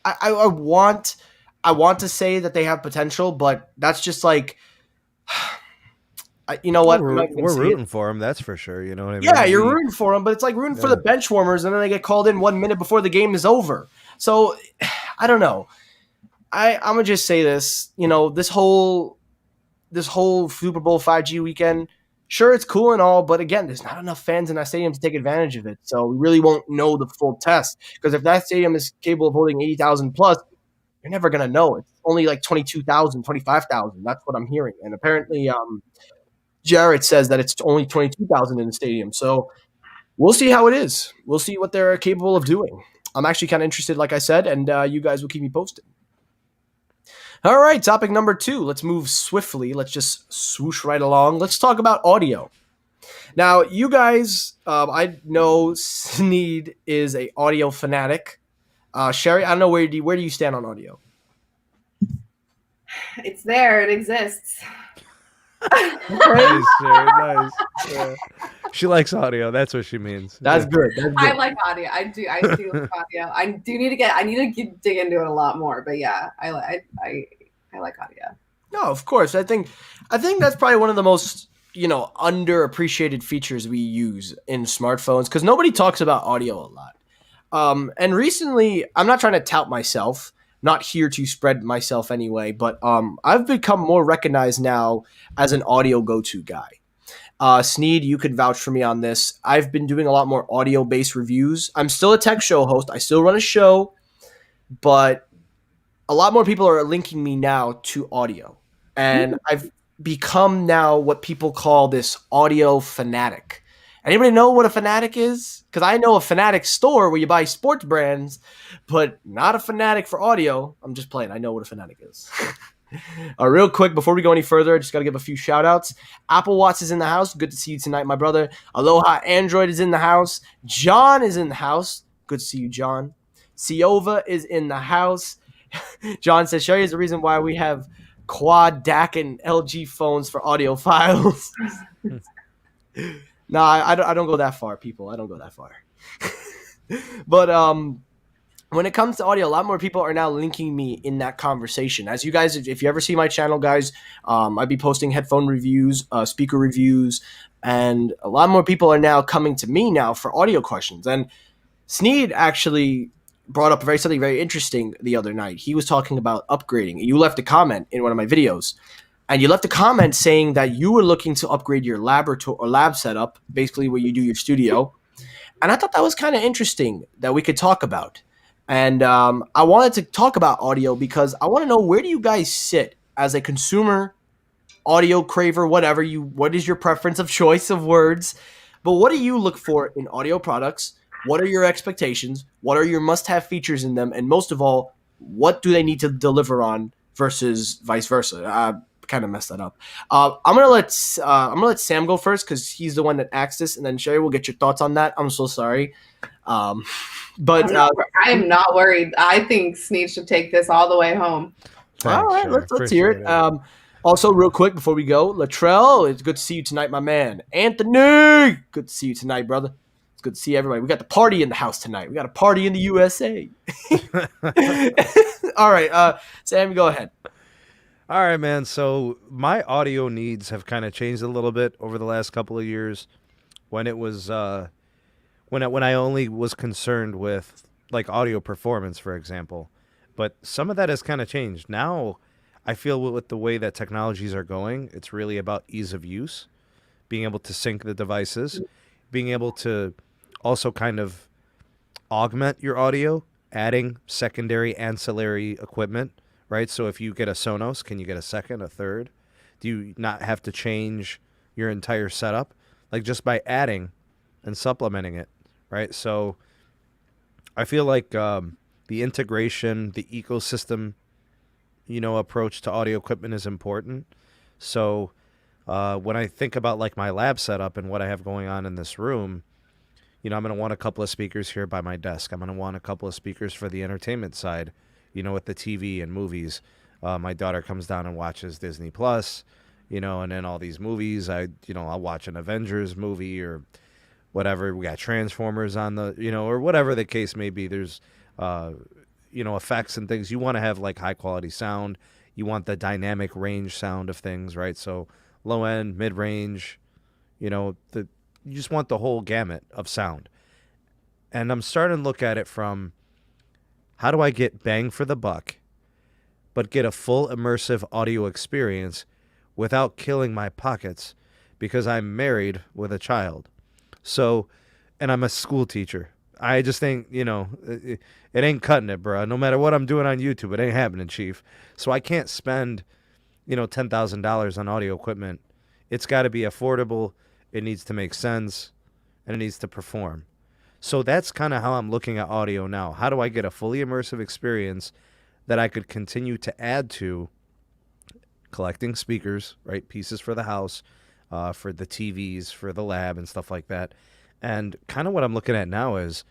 I want to say that they have potential, but that's just you know what? We're rooting for them, that's for sure. You know what I mean? Yeah, you're rooting for them, but it's like rooting for the bench warmers, and then they get called in 1 minute before the game is over. So I don't know. I'm gonna just say this. This whole Super Bowl 5G weekend. Sure, it's cool and all, but again, there's not enough fans in that stadium to take advantage of it. So we really won't know the full test. Because if that stadium is capable of holding 80,000 plus, you're never going to know. It's only 22,000, 25,000. That's what I'm hearing. And apparently Jarrett says that it's only 22,000 in the stadium. So we'll see how it is. We'll see what they're capable of doing. I'm actually kind of interested, like I said, and you guys will keep me posted. All right, topic number 2. Let's move swiftly. Let's just swoosh right along. Let's talk about audio. Now, you guys, I know Sneed is a audio fanatic. Sherri, I don't know, where do you stand on audio? It's there. It exists. Nice, Sherri, nice. Yeah. She likes audio. That's what she means. That's good. I like audio. I do like audio. I need to dig into it a lot more. But yeah, I like audio. No, of course. I think that's probably one of the most underappreciated features we use in smartphones because nobody talks about audio a lot. And recently, I'm not trying to tout myself, not here to spread myself anyway, but I've become more recognized now as an audio go-to guy. Sneed, you could vouch for me on this. I've been doing a lot more audio-based reviews. I'm still a tech show host. I still run a show, but a lot more people are linking me now to audio. And I've become now what people call this audio fanatic. Anybody know what a fanatic is? Because I know a fanatic store where you buy sports brands, but not a fanatic for audio. I'm just playing. I know what a fanatic is. Real quick, before we go any further, I just got to give a few shout outs. Apple Watts is in the house. Good to see you tonight, my brother. Aloha Android is in the house. John is in the house. Good to see you, John. Siova is in the house. John says, Sherri is the reason why we have quad DAC and LG phones for audio files. No, I don't go that far, people. I don't go that far. But when it comes to audio, a lot more people are now linking me in that conversation. As you guys, if you ever see my channel, guys, I'd be posting headphone reviews, speaker reviews, and a lot more people are now coming to me now for audio questions. And Sneed actually brought up something very interesting the other night. He was talking about upgrading. You left a comment in one of my videos, and you left a comment saying that you were looking to upgrade your laboratory or lab setup, basically where you do your studio. And I thought that was kind of interesting that we could talk about. And I wanted to talk about audio because I want to know, where do you guys sit as a consumer, audio craver, what is your preference of choice of words? But what do you look for in audio products? What are your expectations? What are your must-have features in them? And most of all, what do they need to deliver on versus vice versa? I kind of messed that up. I'm gonna let Sam go first because he's the one that asked this, and then Sherri will get your thoughts on that. I'm so sorry, but I am not worried. I think Sneed should take this all the way home. Thanks, all right, Sherri. let's hear it. Also, real quick before we go, Latrell, it's good to see you tonight, my man. Anthony, good to see you tonight, brother. Good to see everybody. We got the party in the house tonight. We got a party in the USA. All right, Sam, go ahead. All right, man. So my audio needs have kind of changed a little bit over the last couple of years. When it was when I only was concerned with like audio performance, for example, but some of that has kind of changed. Now I feel with the way that technologies are going, it's really about ease of use, being able to sync the devices, being able to also kind of augment your audio, adding secondary ancillary equipment, right? So if you get a Sonos, can you get a second, a third? Do you not have to change your entire setup? Like just by adding and supplementing it, right? So I feel like the integration, the ecosystem, approach to audio equipment is important. So when I think about like my lab setup and what I have going on in this room, I'm going to want a couple of speakers here by my desk. I'm going to want a couple of speakers for the entertainment side, with the TV and movies. My daughter comes down and watches Disney Plus, and then all these movies. I'll watch an Avengers movie or whatever. We got Transformers on the, or whatever the case may be. There's, effects and things. You want to have like high quality sound. You want the dynamic range sound of things, right? So low end, mid range, you just want the whole gamut of sound. And I'm starting to look at it from, how do I get bang for the buck, but get a full immersive audio experience without killing my pockets because I'm married with a child. So, and I'm a school teacher. I just think, it ain't cutting it, bro. No matter what I'm doing on YouTube, it ain't happening, Chief. So I can't spend, $10,000 on audio equipment. It's got to be affordable. It needs to make sense, and it needs to perform. So that's kind of how I'm looking at audio now. How do I get a fully immersive experience that I could continue to add to collecting speakers, right? Pieces for the house, for the TVs, for the lab and stuff like that. And kind of what I'm looking at now is,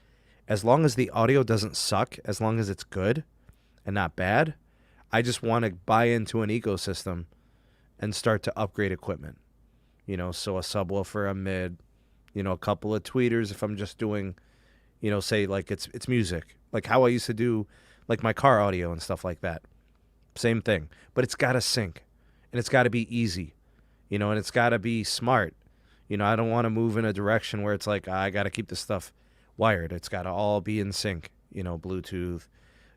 as long as the audio doesn't suck, as long as it's good and not bad, I just want to buy into an ecosystem and start to upgrade equipment. So a subwoofer, a mid, a couple of tweeters if I'm just doing, say like it's music, like how I used to do like my car audio and stuff like that. Same thing, but it's got to sync and it's got to be easy, and it's got to be smart. I don't want to move in a direction where it's like, I got to keep this stuff wired. It's got to all be in sync, Bluetooth,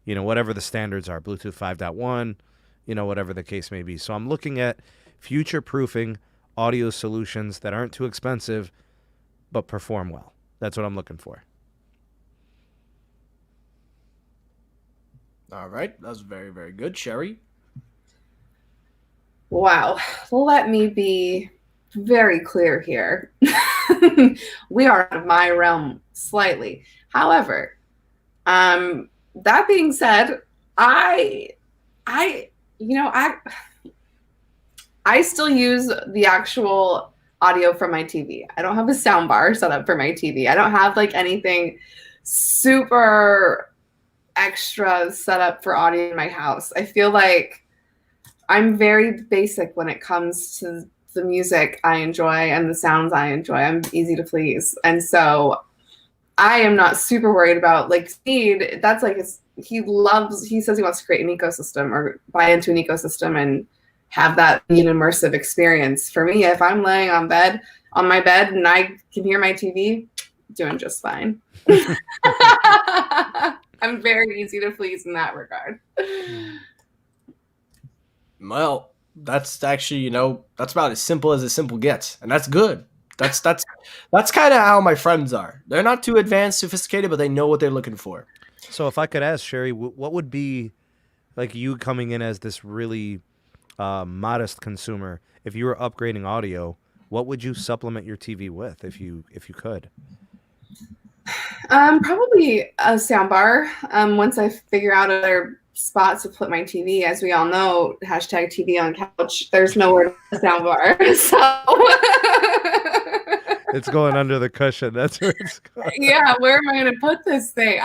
whatever the standards are, Bluetooth 5.1, whatever the case may be. So I'm looking at future proofing audio solutions that aren't too expensive but perform well. That's what I'm looking for. All right. That was very, very good. Sherri? Wow. Let me be very clear here. We are out of my realm slightly. However, that being said, I still use the actual audio from my TV. I don't have a sound bar set up for my TV. I don't have like anything super extra set up for audio in my house. I feel like I'm very basic when it comes to the music I enjoy and the sounds I enjoy. I'm easy to please. And so I am not super worried about like Sneed. That's like he says he wants to create an ecosystem or buy into an ecosystem and have that be an immersive experience. For me, if I'm laying on my bed and I can hear my TV, doing just fine. I'm very easy to please in that regard. Well, that's actually, that's about as simple gets. And that's good. That's kind of how my friends are. They're not too advanced, sophisticated, but they know what they're looking for. So if I could ask Sherri, what would be like you coming in as this really modest consumer, if you were upgrading audio, what would you supplement your TV with if you could? Probably a soundbar. Once I figure out other spots to put my TV, as we all know, hashtag TV on couch, there's nowhere to put a soundbar. So it's going under the cushion. That's where it's going. Yeah, where am I going to put this thing?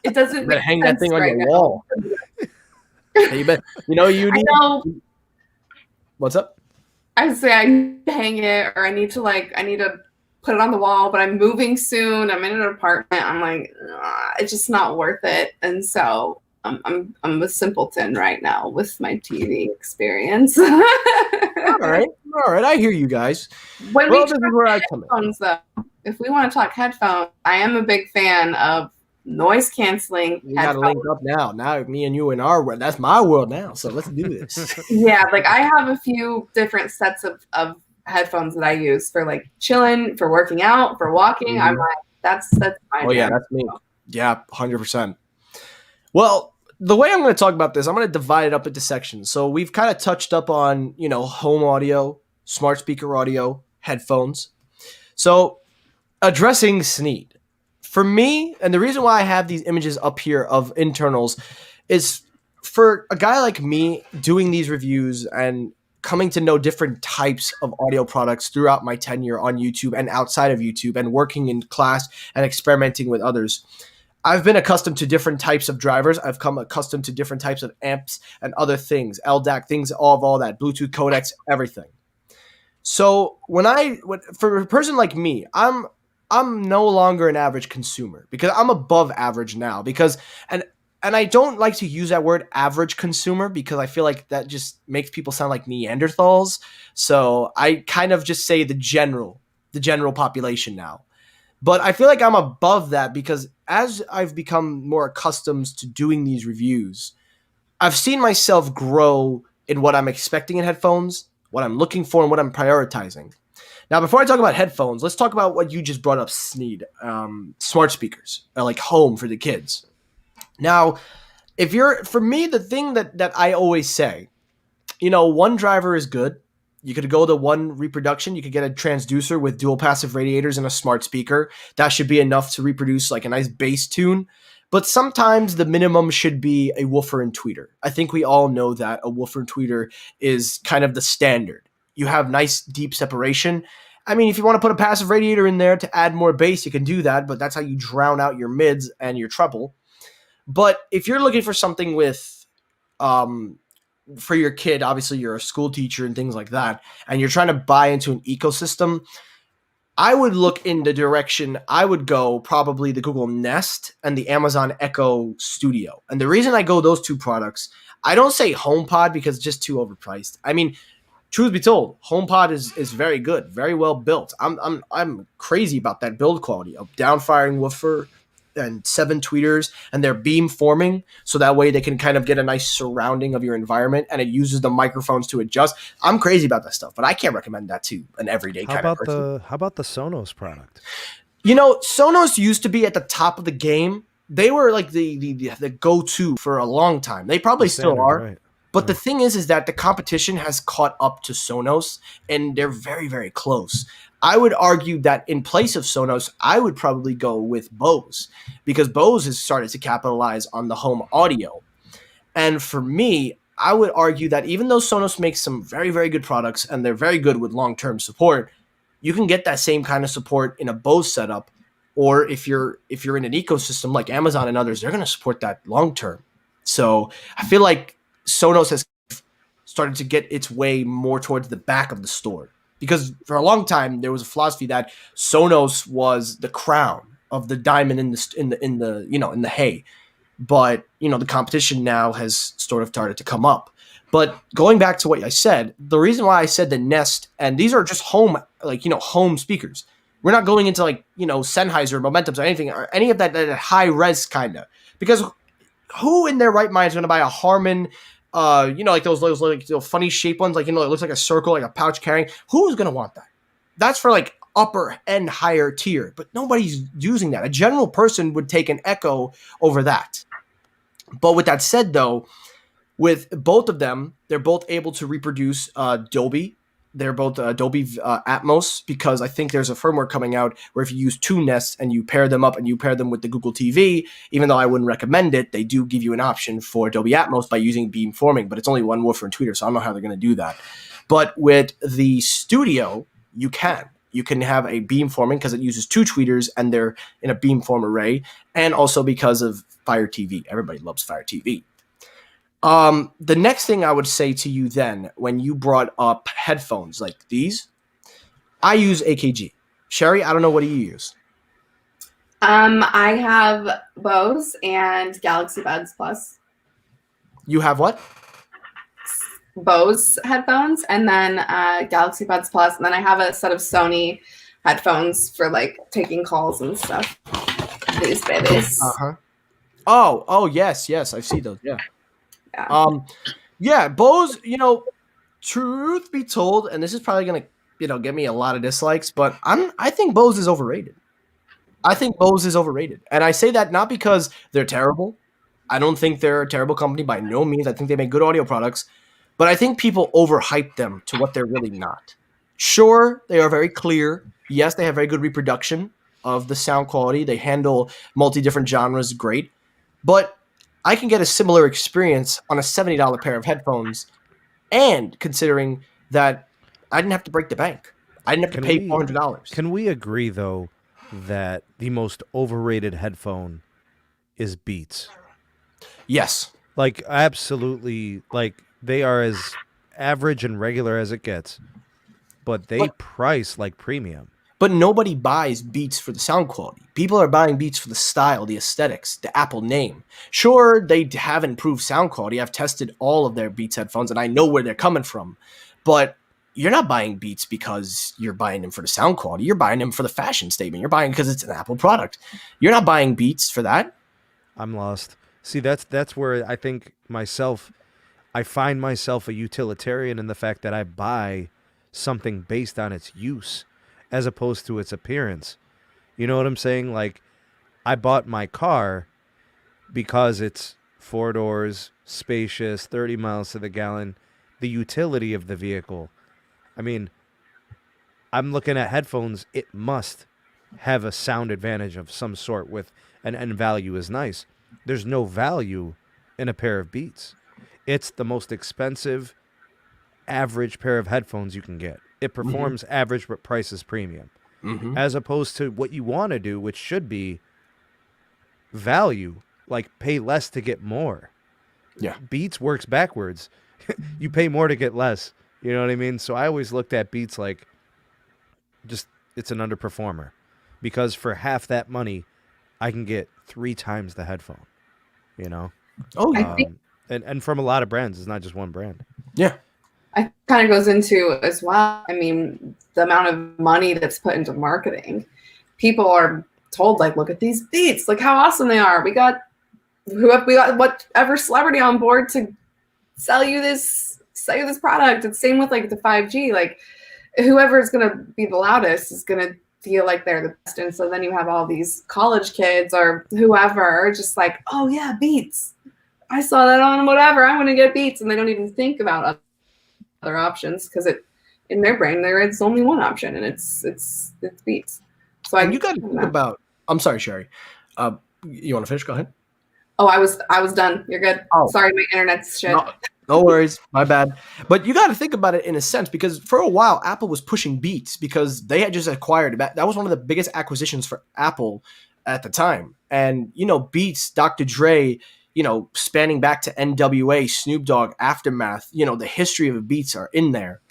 It doesn't make hang sense that thing on right your now. wall. Hey, you bet. You need. What's up? I say I need to hang it, or I need to put it on the wall, but I'm moving soon. I'm in an apartment. I'm like, it's just not worth it. And so I'm a simpleton right now with my TV experience. All right. I hear you guys. When we talk headphones, though, if we want to talk headphones, I am a big fan of noise canceling. We got to link up now. Now me and you in our world. That's my world now. So let's do this. Yeah, like I have a few different sets of headphones that I use for like chilling, for working out, for walking. I'm like, that's my yeah, that's me. Yeah, 100%. Well, the way I'm going to talk about this, I'm going to divide it up into sections. So we've kind of touched up on, home audio, smart speaker audio, headphones. So addressing Sneed. For me, and the reason why I have these images up here of internals is for a guy like me doing these reviews and coming to know different types of audio products throughout my tenure on YouTube and outside of YouTube and working in class and experimenting with others. I've been accustomed to different types of drivers. I've come accustomed to different types of amps and other things, LDAC, things, all that, Bluetooth codecs, everything. So for a person like me, I'm no longer an average consumer because I'm above average now and I don't like to use that word average consumer because I feel like that just makes people sound like Neanderthals. So I kind of just say the general population now. But I feel like I'm above that because as I've become more accustomed to doing these reviews, I've seen myself grow in what I'm expecting in headphones, what I'm looking for, and what I'm prioritizing. Now, before I talk about headphones, let's talk about what you just brought up, Sneed, smart speakers, like home for the kids. Now, for me, the thing that I always say, one driver is good. You could go to one reproduction. You could get a transducer with dual passive radiators and a smart speaker. That should be enough to reproduce like a nice bass tune. But sometimes the minimum should be a woofer and tweeter. I think we all know that a woofer and tweeter is kind of the standard. You have nice deep separation. I mean, if you want to put a passive radiator in there to add more bass, you can do that, but that's how you drown out your mids and your treble. But if you're looking for something with, for your kid, obviously you're a school teacher and things like that, and you're trying to buy into an ecosystem, I would look in the direction, I would go probably the Google Nest and the Amazon Echo Studio. And the reason I go those two products, I don't say HomePod because it's just too overpriced. I mean, truth be told, HomePod is very good, very well built. I'm crazy about that build quality of downfiring woofer and 7 tweeters, and they're beam forming, so that way they can kind of get a nice surrounding of your environment, and it uses the microphones to adjust. I'm crazy about that stuff, but I can't recommend that to an everyday kind of person. How about the Sonos product? Sonos used to be at the top of the game. They were like the go-to for a long time. They probably still are. Right. But the thing is that the competition has caught up to Sonos, and they're very, very close. I would argue that in place of Sonos, I would probably go with Bose, because Bose has started to capitalize on the home audio. And for me, I would argue that even though Sonos makes some very, very good products, and they're very good with long-term support, you can get that same kind of support in a Bose setup. Or if you're in an ecosystem like Amazon and others, they're going to support that long-term. So I feel like Sonos has started to get its way more towards the back of the store, because for a long time there was a philosophy that Sonos was the crown of the diamond in the hay. But the competition now has sort of started to come up. But going back to what I said, the reason why I said the Nest, and these are just home speakers. We're not going into Sennheiser, Momentums, or anything, or any of that high res kind of, because who in their right mind is going to buy a Harman, like those funny shape ones, it looks like a circle, like a pouch carrying. Who's going to want that? That's for upper and higher tier, but nobody's using that. A general person would take an Echo over that. But with that said, though, with both of them, they're both able to reproduce Dolby. They're both Dolby Atmos, because I think there's a firmware coming out where if you use 2 Nests and you pair them up and you pair them with the Google TV, even though I wouldn't recommend it, they do give you an option for Dolby Atmos by using beamforming, but it's only one woofer and tweeter, so I don't know how they're going to do that. But with the Studio, you can have a beamforming because it uses 2 tweeters and they're in a beamform array, and also because of Fire TV. Everybody loves Fire TV. The next thing I would say to you then, when you brought up headphones like these, I use AKG. Sherri, I don't know, what do you use? I have Bose and Galaxy Buds Plus. You have what? Bose headphones, and then Galaxy Buds Plus, and then I have a set of Sony headphones for taking calls and stuff. These babies. Oh yes, I see those. Yeah. Bose, truth be told, and this is probably going to, get me a lot of dislikes, but I think Bose is overrated. And I say that not because they're terrible. I don't think they're a terrible company by no means. I think they make good audio products, but I think people overhype them to what they're really not. Sure, they are very clear. Yes, they have very good reproduction of the sound quality. They handle multi-different genres great, but I can get a similar experience on a $70 pair of headphones, and considering that I didn't have to break the bank. I didn't have to pay $400. Can we agree, though, that the most overrated headphone is Beats? Yes. Absolutely. They are as average and regular as it gets, but they price like premium. But nobody buys Beats for the sound quality. People are buying Beats for the style, the aesthetics, the Apple name. Sure, they have improved sound quality. I've tested all of their Beats headphones, and I know where they're coming from. But you're not buying Beats because you're buying them for the sound quality. You're buying them for the fashion statement. You're buying because it's an Apple product. You're not buying Beats for that. I'm lost. See, that's where I think I find myself a utilitarian in the fact that I buy something based on its use, as opposed to its appearance. You know what I'm saying? I bought my car because it's 4 doors, spacious, 30 miles to the gallon, the utility of the vehicle. I mean, I'm looking at headphones. It must have a sound advantage of some sort and value is nice. There's no value in a pair of Beats. It's the most expensive, average pair of headphones you can get. It performs average, but prices premium. As opposed to what you want to do, which should be value, pay less to get more. Yeah. Beats works backwards. You pay more to get less. You know what I mean? So I always looked at Beats it's an underperformer, because for half that money, I can get 3 times the headphone. Oh, yeah. And from a lot of brands. It's not just one brand. Yeah. I kind of goes into as well. I mean, the amount of money that's put into marketing. People are told, like, look at these Beats, look how awesome they are. We got whatever celebrity on board to sell you this product. It's same with like the 5G. Like, whoever is gonna be the loudest is gonna feel like they're the best. And so then you have all these college kids or whoever just like, oh yeah, Beats. I saw that on whatever. I'm gonna get Beats, and they don't even think about other options because in their brain there is only one option, and it's Beats. So and you got to think about. I'm sorry, Sherri. You want to finish? Go ahead. Oh, I was done. You're good. Oh. Sorry, my internet's shit. No worries. My bad. But you got to think about it in a sense, because for a while, Apple was pushing Beats because they had just acquired. That was one of the biggest acquisitions for Apple at the time. And, Beats, Dr. Dre, spanning back to NWA, Snoop Dogg, Aftermath, the history of Beats are in there.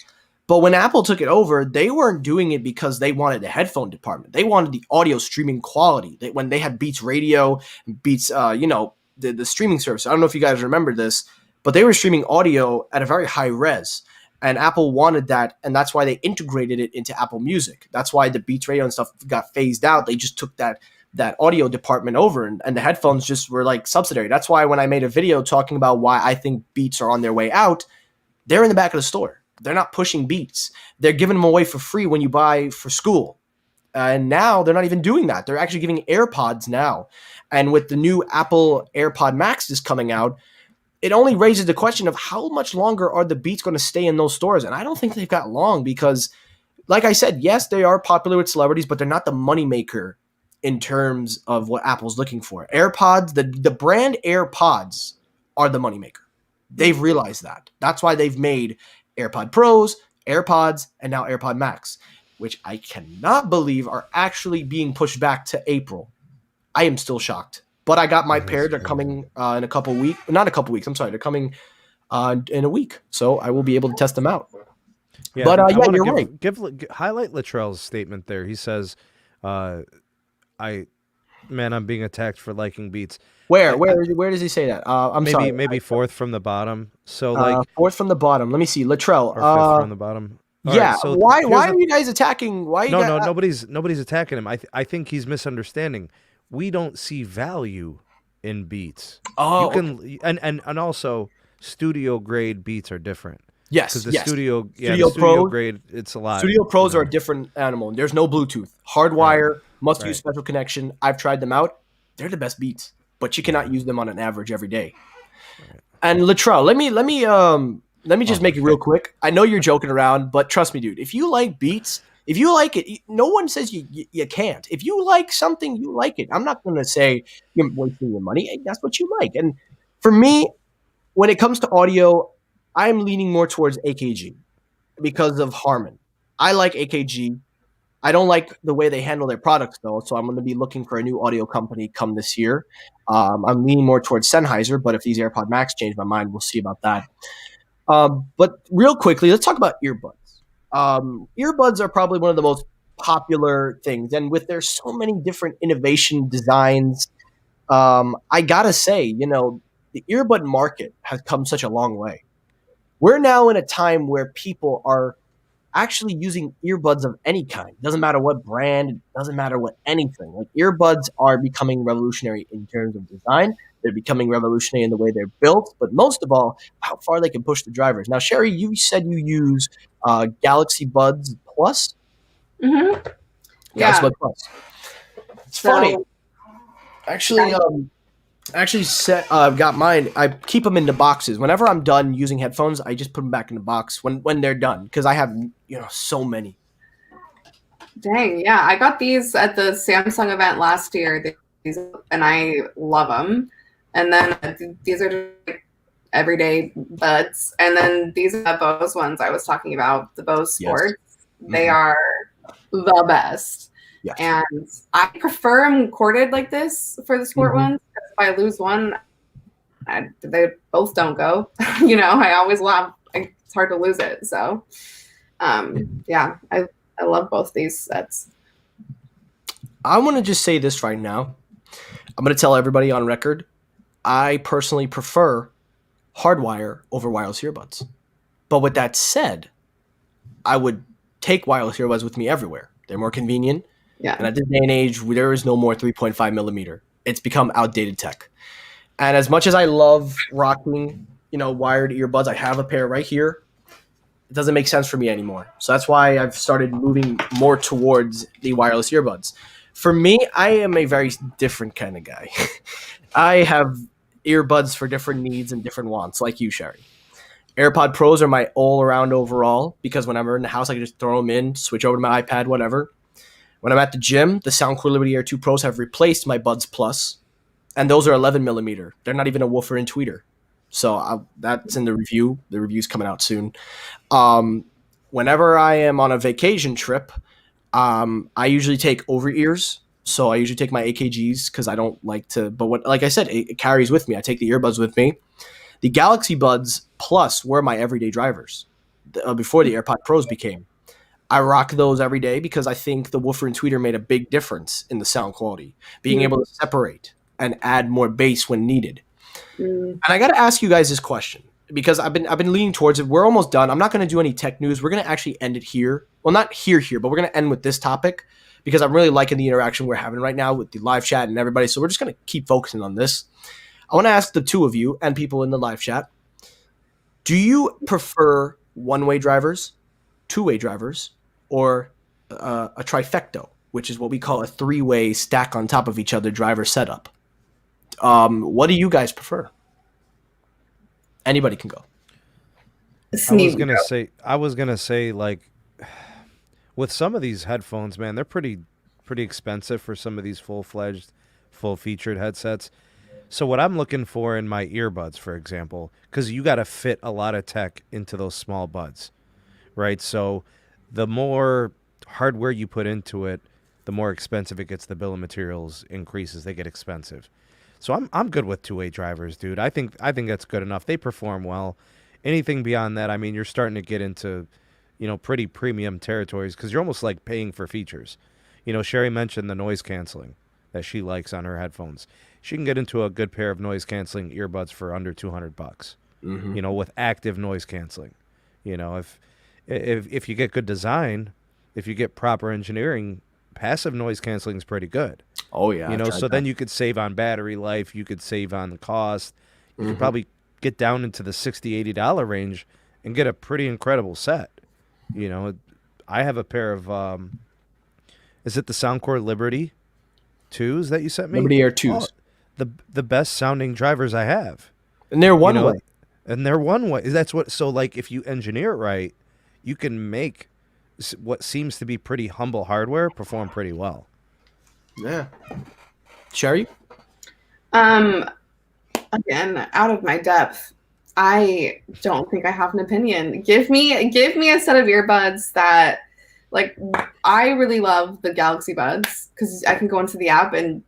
But when Apple took it over, they weren't doing it because they wanted the headphone department. They wanted the audio streaming quality. When they had Beats Radio, Beats, the streaming service. I don't know if you guys remember this, but they were streaming audio at a very high res. And Apple wanted that, and that's why they integrated it into Apple Music. That's why the Beats Radio and stuff got phased out. They just took that audio department over, and the headphones just were like subsidiary. That's why when I made a video talking about why I think Beats are on their way out, they're in the back of the store. They're not pushing Beats. They're giving them away for free when you buy for school. And now they're not even doing that. They're actually giving AirPods now. And with the new Apple AirPod Maxes coming out, it only raises the question of how much longer are the Beats going to stay in those stores? And I don't think they've got long because, like I said, yes, they are popular with celebrities, but they're not the moneymaker in terms of what Apple's looking for. AirPods, the brand AirPods are the moneymaker. They've realized that. That's why they've made AirPod Pros, AirPods, and now AirPod Max, which I cannot believe are actually being pushed back to April. I am still shocked. But I got my pair. They're coming in a couple weeks. Not a couple weeks. I'm sorry. They're coming in a week. So I will be able to test them out. Yeah, but you're right. Highlight Luttrell's statement there. He says, I'm being attacked for liking Beats. Where does he say that? Sorry. Maybe fourth from the bottom. So fourth from the bottom. Let me see. Luttrell. Or fifth from the bottom. Right, so why are you guys attacking? Nobody's attacking him. I think he's misunderstanding. We don't see value in Beats. Oh, you can and also studio grade Beats are different. Yes, because the yes. studio grade, it's a lot. Studio Pros are a different animal. There's no Bluetooth, hardwire, must use special connection. I've tried them out. They're the best Beats, but you cannot use them on an average every day. Right. And Luttrell, let me just make it real quick. I know you're joking around, but trust me, dude. If you like Beats, if you like it, no one says you can't. If you like something, you like it. I'm not going to say you're wasting your money. That's what you like. And for me, when it comes to audio, I'm leaning more towards AKG because of Harman. I like AKG. I don't like the way they handle their products, though, so I'm going to be looking for a new audio company come this year. I'm leaning more towards Sennheiser, but if these AirPod Max change my mind, we'll see about that. But real quickly, let's talk about earbuds. Earbuds are probably one of the most popular things, and with there's so many different innovation designs, I gotta say, the earbud market has come such a long way. We're now in a time where people are actually using earbuds of any kind. Doesn't matter what brand, doesn't matter what anything. Like, earbuds are becoming revolutionary in terms of design. They're becoming revolutionary in the way they're built, but most of all, how far they can push the drivers. Now, Sherri, you said you use Galaxy Buds Plus? Mm-hmm. Galaxy Buds Plus. It's funny. Actually, I've got mine. I keep them in the boxes. Whenever I'm done using headphones, I just put them back in the box when they're done because I have so many. Dang, yeah. I got these at the Samsung event last year, and I love them. And then these are just like everyday buds. And then these are the Bose ones I was talking about, the Bose Sports. Yes. They are the best. Yes. And I prefer them corded like this for the sport ones. If I lose one, they both don't go. I always love. It's hard to lose it. So, I love both these sets. I want to just say this right now. I'm going to tell everybody on record. I personally prefer hardwire over wireless earbuds. But with that said, I would take wireless earbuds with me everywhere. They're more convenient. Yeah. And at this day and age, there is no more 3.5 millimeter. It's become outdated tech. And as much as I love rocking, wired earbuds, I have a pair right here. It doesn't make sense for me anymore. So that's why I've started moving more towards the wireless earbuds. For me, I am a very different kind of guy. I have earbuds for different needs and different wants, like you, Sherri. AirPod Pros are my all-around overall because when I'm in the house, I can just throw them in, switch over to my iPad, whatever. When I'm at the gym, the Soundcore Liberty Air 2 Pros have replaced my Buds Plus, and those are 11 millimeter. They're not even a woofer and tweeter. So that's in the review. The review's coming out soon. Whenever I am on a vacation trip, I usually take over-ears. So I usually take my AKGs because I don't like to. But like I said, it carries with me. I take the earbuds with me. The Galaxy Buds Plus were my everyday drivers before the AirPod Pros became. I rock those every day because I think the woofer and tweeter made a big difference in the sound quality, being able to separate and add more bass when needed. And I got to ask you guys this question because I've been leaning towards it. We're almost done. I'm not going to do any tech news. We're going to actually end it here. Well, not here, but we're going to end with this topic because I'm really liking the interaction we're having right now with the live chat and everybody. So we're just going to keep focusing on this. I want to ask the two of you and people in the live chat, do you prefer one-way drivers, two-way drivers, or a trifecto, which is what we call a three-way stack on top of each other driver setup? What do you guys prefer? Anybody can go. I was gonna say, like, with some of these headphones, man, they're pretty expensive for some of these full-fledged, full-featured headsets. So what I'm looking for in my earbuds, for example, because you got to fit a lot of tech into those small buds, right? So the more hardware you put into it, the more expensive it gets. The bill of materials increases; they get expensive. So I'm good with two-way drivers, dude. I think that's good enough. They perform well. Anything beyond that, I mean, you're starting to get into, pretty premium territories because you're almost like paying for features. Sherri mentioned the noise canceling that she likes on her headphones. She can get into a good pair of noise canceling earbuds for under $200. With active noise canceling. If you get good design, if you get proper engineering, passive noise canceling is pretty good. Oh yeah. So then you could save on battery life, you could save on the cost. You could probably get down into the $60, $80 range and get a pretty incredible set. I have a pair of is it the Soundcore Liberty 2s that you sent me? Liberty Air 2s. The best sounding drivers I have. And they're one way. And they're one way. That's what. So like, if you engineer it right, you can make what seems to be pretty humble hardware perform pretty well. Yeah. Sherri? Again, out of my depth, I don't think I have an opinion. Give me a set of earbuds that, like, I really love the Galaxy Buds because I can go into the app and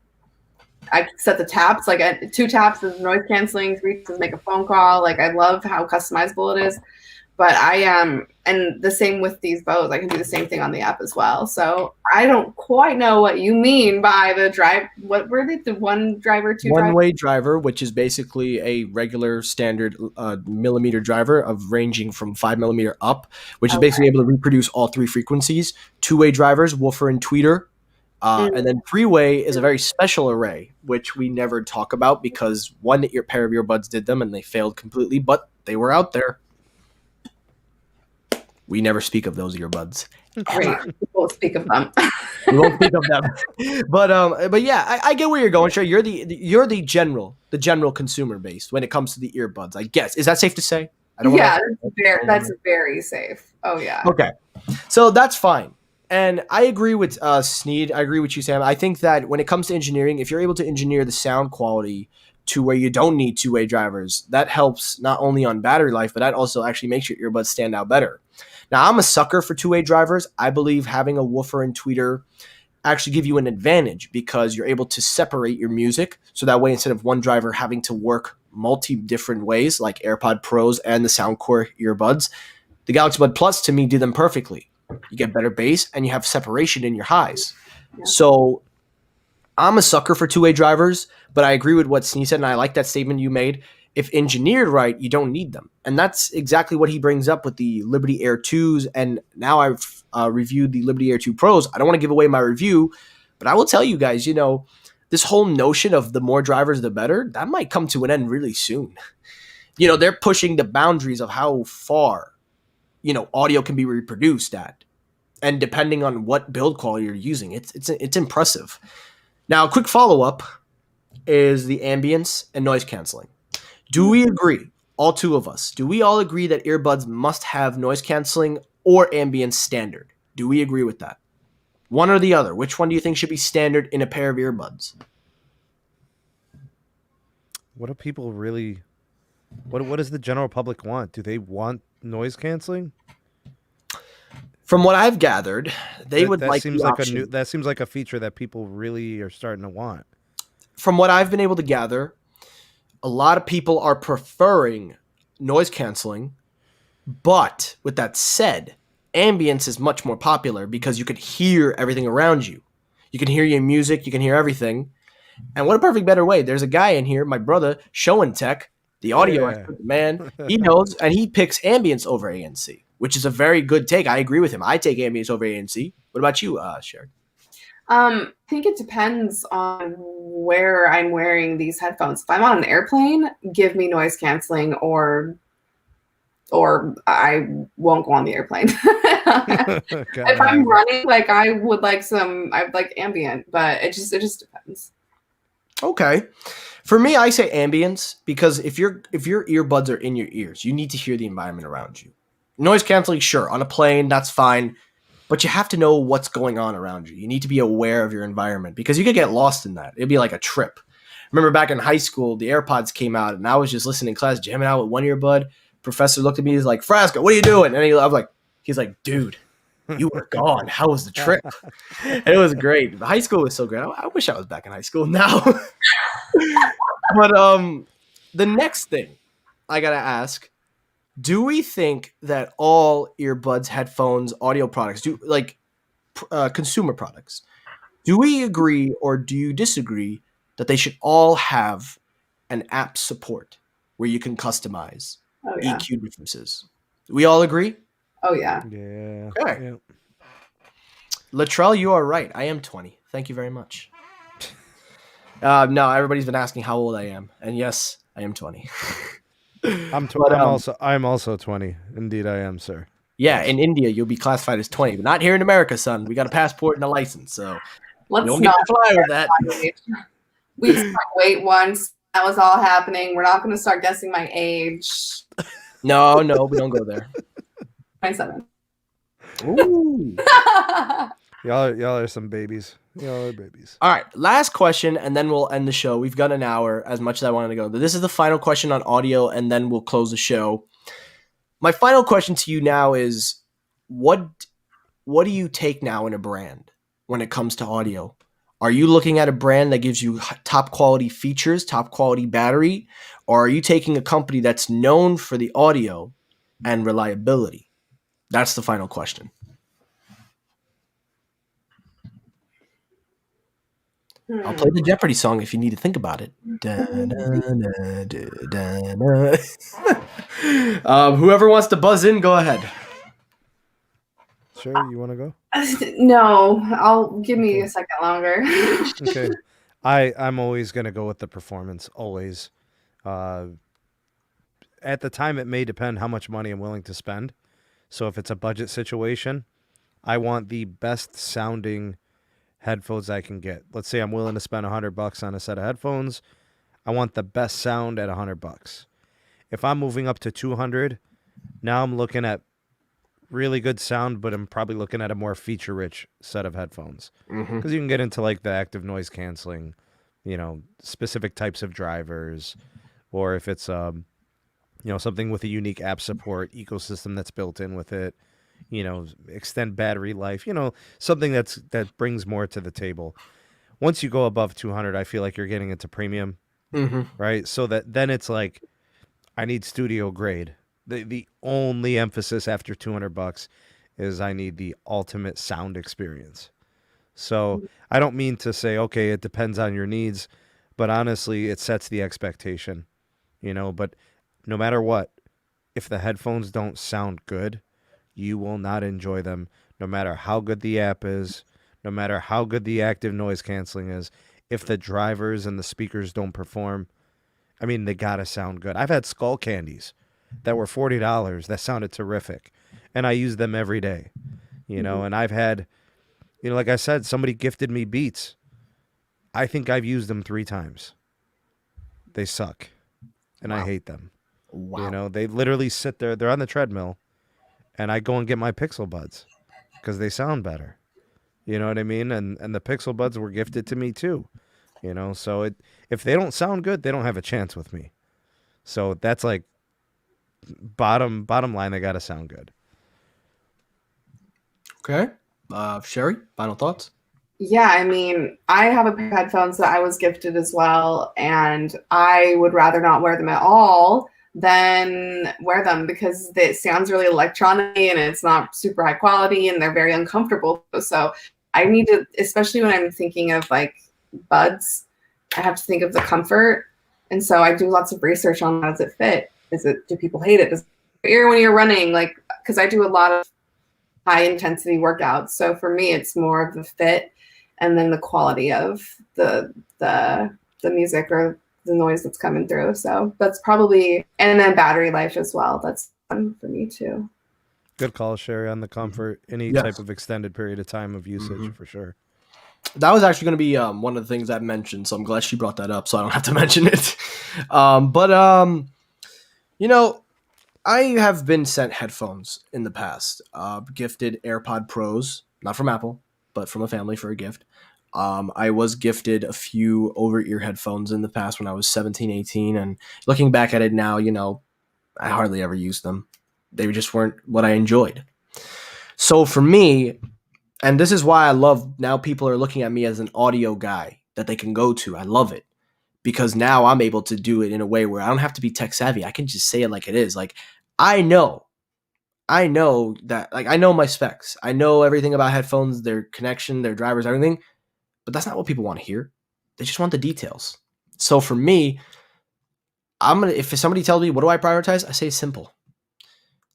I can set the taps, like 2 taps is noise canceling, 3 to make a phone call. Like, I love how customizable it is. But and the same with these Bose, I can do the same thing on the app as well. So I don't quite know what you mean by the drive. What were they? The one driver, two driver? One-way driver, which is basically a regular standard millimeter driver of ranging from 5 millimeter up, which is basically able to reproduce all 3 frequencies. Two-way drivers, woofer and tweeter. And then three-way is a very special array, which we never talk about because one pair of earbuds did them and they failed completely, but they were out there. We never speak of those earbuds. Great. We won't speak of them. We won't speak of them. But yeah, I get where you're going. Sure, you're the general consumer base when it comes to the earbuds. I guess is that safe to say? That's very safe. Oh yeah. Okay, so that's fine. And I agree with Sneed. I agree with you, Sam. I think that when it comes to engineering, if you're able to engineer the sound quality to where you don't need two-way drivers, that helps not only on battery life, but that also actually makes your earbuds stand out better. Now, I'm a sucker for two-way drivers. I believe having a woofer and tweeter actually give you an advantage because you're able to separate your music. So that way, instead of one driver having to work different ways, like AirPod Pros and the Soundcore earbuds, the Galaxy Bud Plus, to me, do them perfectly. You get better bass, and you have separation in your highs. Yeah. So I'm a sucker for two-way drivers, but I agree with what Sneed said, and I like that statement you made. if engineered right, you don't need them. And that's exactly what he brings up with the Liberty Air 2s. And now I've reviewed the Liberty Air 2 Pros. I don't want to give away my review, but I will tell you guys, this whole notion of the more drivers, the better, that might come to an end really soon. They're pushing the boundaries of how far, audio can be reproduced at. And depending on what build quality you're using, it's impressive. Now, a quick follow-up is the ambience and noise canceling. Do we agree, all two of us, do we all agree that earbuds must have noise canceling or ambience standard? Do we agree with that? One or the other? Which one do you think should be standard in a pair of earbuds? What do people really... What does the general public want? Do they want noise canceling? From what I've gathered, they would that like seems the like option. that seems like a feature that people really are starting to want. From what I've been able to gather, a lot of people are preferring noise canceling, but with that said, ambience is much more popular because you could hear everything around you. You can hear your music, you can hear everything. And what a perfect better way. There's a guy in here, my brother, Showing Tech, the audio expert, man. He knows, and he picks ambience over ANC, which is a very good take. I agree with him. I take ambience over ANC. What about you, Sherri? I think it depends on where I'm wearing these headphones. If I'm on an airplane, give me noise canceling, or I won't go on the airplane. If I'm running, like I would like ambient, but it just depends. Okay. For me, I say ambience because if your earbuds are in your ears, you need to hear the environment around you. Noise canceling, sure, on a plane, that's fine. But you have to know what's going on around you. You need to be aware of your environment because you could get lost in that. It'd be like a trip. Remember back in high school, the AirPods came out and I was just listening in class, jamming out with one earbud. Professor looked at me, he's like, Frasco, what are you doing? And he's like, dude, you were gone. How was the trip? And it was great. High school was so great. I wish I was back in high school now. But the next thing I got to ask, do we think that all earbuds, headphones, audio products, consumer products, do we agree or do you disagree that they should all have an app support where you can customize EQ differences? Do we all agree? Oh, yeah. Yeah. Okay. Yeah. Latrell, you are right. I am 20. Thank you very much. No, everybody's been asking how old I am. And yes, I am 20. I'm also 20. Indeed, I am, sir. Yeah, in India, you'll be classified as 20, but not here in America, son. We got a passport and a license, so let's don't not get to fly with that. We just wait once. That was all happening. We're not going to start guessing my age. No, we don't go there. 27. Ooh. Y'all are some babies. Y'all are babies. All right, last question, and then we'll end the show. We've got an hour, as much as I wanted to go. This is the final question on audio, and then we'll close the show. My final question to you now is, what do you take now in a brand when it comes to audio? Are you looking at a brand that gives you top quality features, top quality battery, or are you taking a company that's known for the audio and reliability? That's the final question. I'll play the Jeopardy song if you need to think about it. Whoever wants to buzz in, go ahead. Sure, you want to go? No, I'll give me a second longer. Okay. I'm always going to go with the performance, always. At the time, it may depend how much money I'm willing to spend. So if it's a budget situation, I want the best sounding headphones I can get. Let's say I'm willing to spend $100 on a set of headphones. I want the best sound at $100. If I'm moving up to 200, now I'm looking at really good sound, but I'm probably looking at a more feature-rich set of headphones. Because you can get into like the active noise canceling, specific types of drivers, or if it's something with a unique app support ecosystem that's built in with it. Extend battery life, something that brings more to the table. Once you go above 200, I feel like you're getting into premium, right? So that then it's like, I need studio grade. The only emphasis after $200 is I need the ultimate sound experience. So I don't mean to say, okay, it depends on your needs, but honestly, it sets the expectation. But no matter what, if the headphones don't sound good, you will not enjoy them, no matter how good the app is, no matter how good the active noise canceling is. If the drivers and the speakers don't perform, I mean, they gotta sound good. I've had skull candies that were $40 that sounded terrific, and I use them every day. And I've had, like I said, somebody gifted me Beats. I think I've used them 3 times. They suck, and I hate them. Wow. They literally sit there. They're on the treadmill, and I go and get my Pixel Buds because they sound better. You know what I mean? And the Pixel Buds were gifted to me too. So if they don't sound good, they don't have a chance with me. So that's like bottom line. They got to sound good. Okay. Sherri, final thoughts? Yeah, I mean, I have a pair of headphones that I was gifted as well, and I would rather not wear them at all than wear them because it sounds really electronic and it's not super high quality and they're very uncomfortable. So I need to, especially when I'm thinking of like buds, I have to think of the comfort. And so I do lots of research on how does it fit? Do people hate it? Does it ear when you're running? Like, because I do a lot of high intensity workouts. So for me, it's more of the fit and then the quality of the music or the noise that's coming through. So that's probably, and then battery life as well. That's fun for me too. Good call, Sherri, on the comfort. Any type of extended period of time of usage for sure. That was actually going to be one of the things I mentioned, so I'm glad she brought that up, so I don't have to mention it. But I have been sent headphones in the past, gifted AirPod Pros, not from Apple, but from a family for a gift. I was gifted a few over-ear headphones in the past when I was 17, 18, and looking back at it now, I hardly ever used them. They just weren't what I enjoyed. So for me, and this is why I love now people are looking at me as an audio guy that they can go to. I love it because now I'm able to do it in a way where I don't have to be tech savvy. I can just say it like it is. Like I know that, like I know my specs. I know everything about headphones, their connection, their drivers, everything, but that's not what people want to hear. They just want the details. So for me, if somebody tells me, what do I prioritize? I say simple.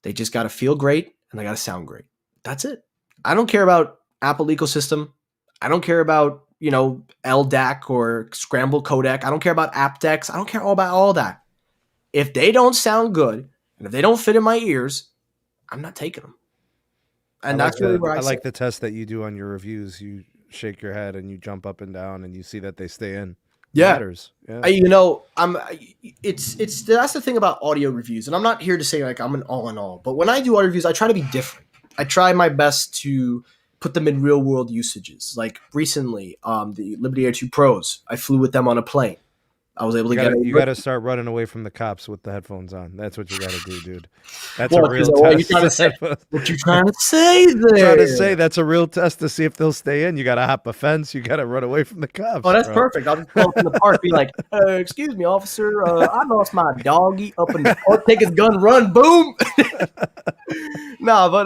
They just got to feel great and they got to sound great. That's it. I don't care about Apple ecosystem. I don't care about, LDAC or scramble codec. I don't care about aptX. I don't care about all that. If they don't sound good and if they don't fit in my ears, I'm not taking them. And that's really where I like the test that you do on your reviews. You shake your head and you jump up and down and you see that they stay in. Yeah. Matters. Yeah. That's the thing about audio reviews. And I'm not here to say like I'm an all in all, but when I do audio reviews, I try to be different. I try my best to put them in real world usages. Like recently, the Liberty Air 2 Pros, I flew with them on a plane. I was able to get it. You got to start running away from the cops with the headphones on. That's what you got to do, dude. That's a real test. What you trying to say there? Trying to say that's a real test to see if they'll stay in. You got to hop a fence. You got to run away from the cops. Oh, that's perfect. I'll just pull up in the park, be like, "Excuse me, officer. I lost my doggy up in the park. Take his gun, run, boom." No, but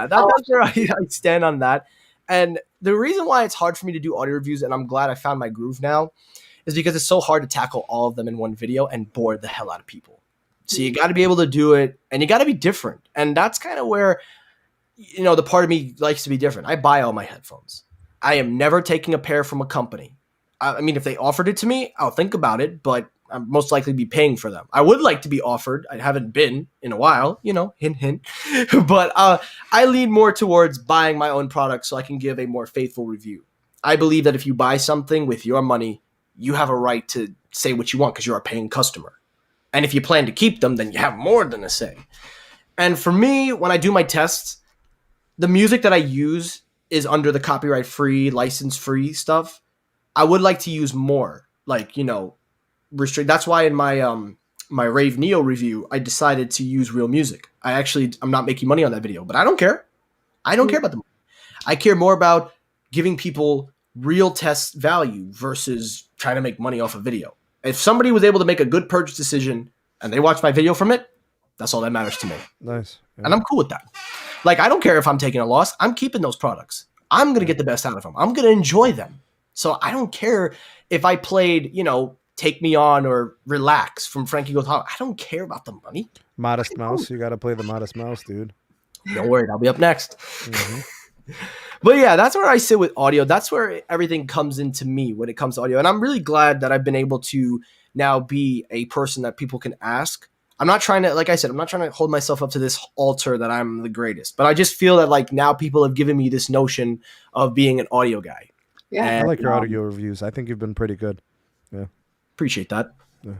that's where I stand on that. And the reason why it's hard for me to do audio reviews, and I'm glad I found my groove now, is because it's so hard to tackle all of them in one video and bore the hell out of people. So you got to be able to do it, and you got to be different. And that's kind of where, the part of me likes to be different. I buy all my headphones. I am never taking a pair from a company. I mean, if they offered it to me, I'll think about it, but I'll most likely be paying for them. I would like to be offered. I haven't been in a while, hint, hint. But I lean more towards buying my own products so I can give a more faithful review. I believe that if you buy something with your money, you have a right to say what you want because you're a paying customer. And if you plan to keep them, then you have more than a say. And for me, when I do my tests, the music that I use is under the copyright-free, license-free stuff. I would like to use more, restrict. That's why in my my Rave Neo review, I decided to use real music. I'm not making money on that video, but I don't care. I don't care about the money. I care more about giving people real test value versus trying to make money off a video. If somebody was able to make a good purchase decision and they watched my video from it, that's all that matters to me. Nice. Yeah. And I'm cool with that. Like, I don't care if I'm taking a loss. I'm keeping those products. I'm going to get the best out of them. I'm going to enjoy them. So I don't care if I played, Take Me On or Relax from Frankie Goes Hollow. I don't care about the money. Modest Mouse. You got to play the Modest Mouse, dude. Don't worry, I'll be up next. Mm-hmm. But yeah, that's where I sit with audio. That's where everything comes into me when it comes to audio. And I'm really glad that I've been able to now be a person that people can ask. I'm not trying to, like I said, I'm not trying to hold myself up to this altar that I'm the greatest. But I just feel that like now people have given me this notion of being an audio guy. Yeah. And, I like your audio reviews. I think you've been pretty good. Yeah. Appreciate that. Yeah.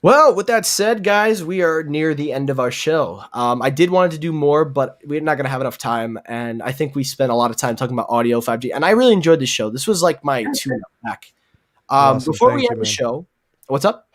Well, with that said, guys, we are near the end of our show. I did want to do more, but we're not going to have enough time. And I think we spent a lot of time talking about audio, 5G. And I really enjoyed this show. This was like my tune-up back. Awesome. Before Thank we you, end the man. show, what's up?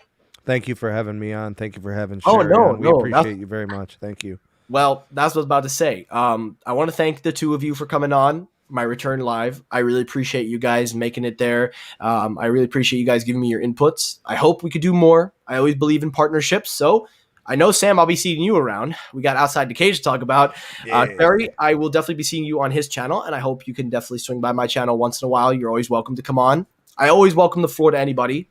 Thank you for having me on. Thank you for having Oh, Sherri no, on. We no, appreciate you very much. Thank you. Well, that's what I was about to say. I want to thank the two of you for coming on my return live. I really appreciate you guys making it there. I really appreciate you guys giving me your inputs. I hope we could do more. I always believe in partnerships. So I know, Sam, I'll be seeing you around. We got Outside the Cage to talk about. Sherri, I will definitely be seeing you on his channel, and I hope you can definitely swing by my channel once in a while. You're always welcome to come on. I always welcome the floor to anybody.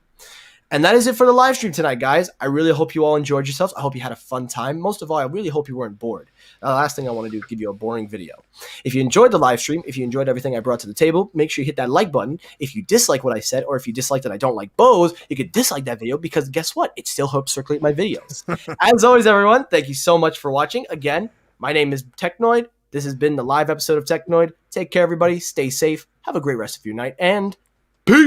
And that is it for the live stream tonight, guys. I really hope you all enjoyed yourselves. I hope you had a fun time. Most of all, I really hope you weren't bored. The last thing I want to do is give you a boring video. If you enjoyed the live stream, if you enjoyed everything I brought to the table, make sure you hit that like button. If you dislike what I said, or if you dislike that I don't like bows, you could dislike that video because guess what? It still helps circulate my videos. As always, everyone, thank you so much for watching. Again, my name is Technoid. This has been the live episode of Technoid. Take care, everybody. Stay safe. Have a great rest of your night, and peace!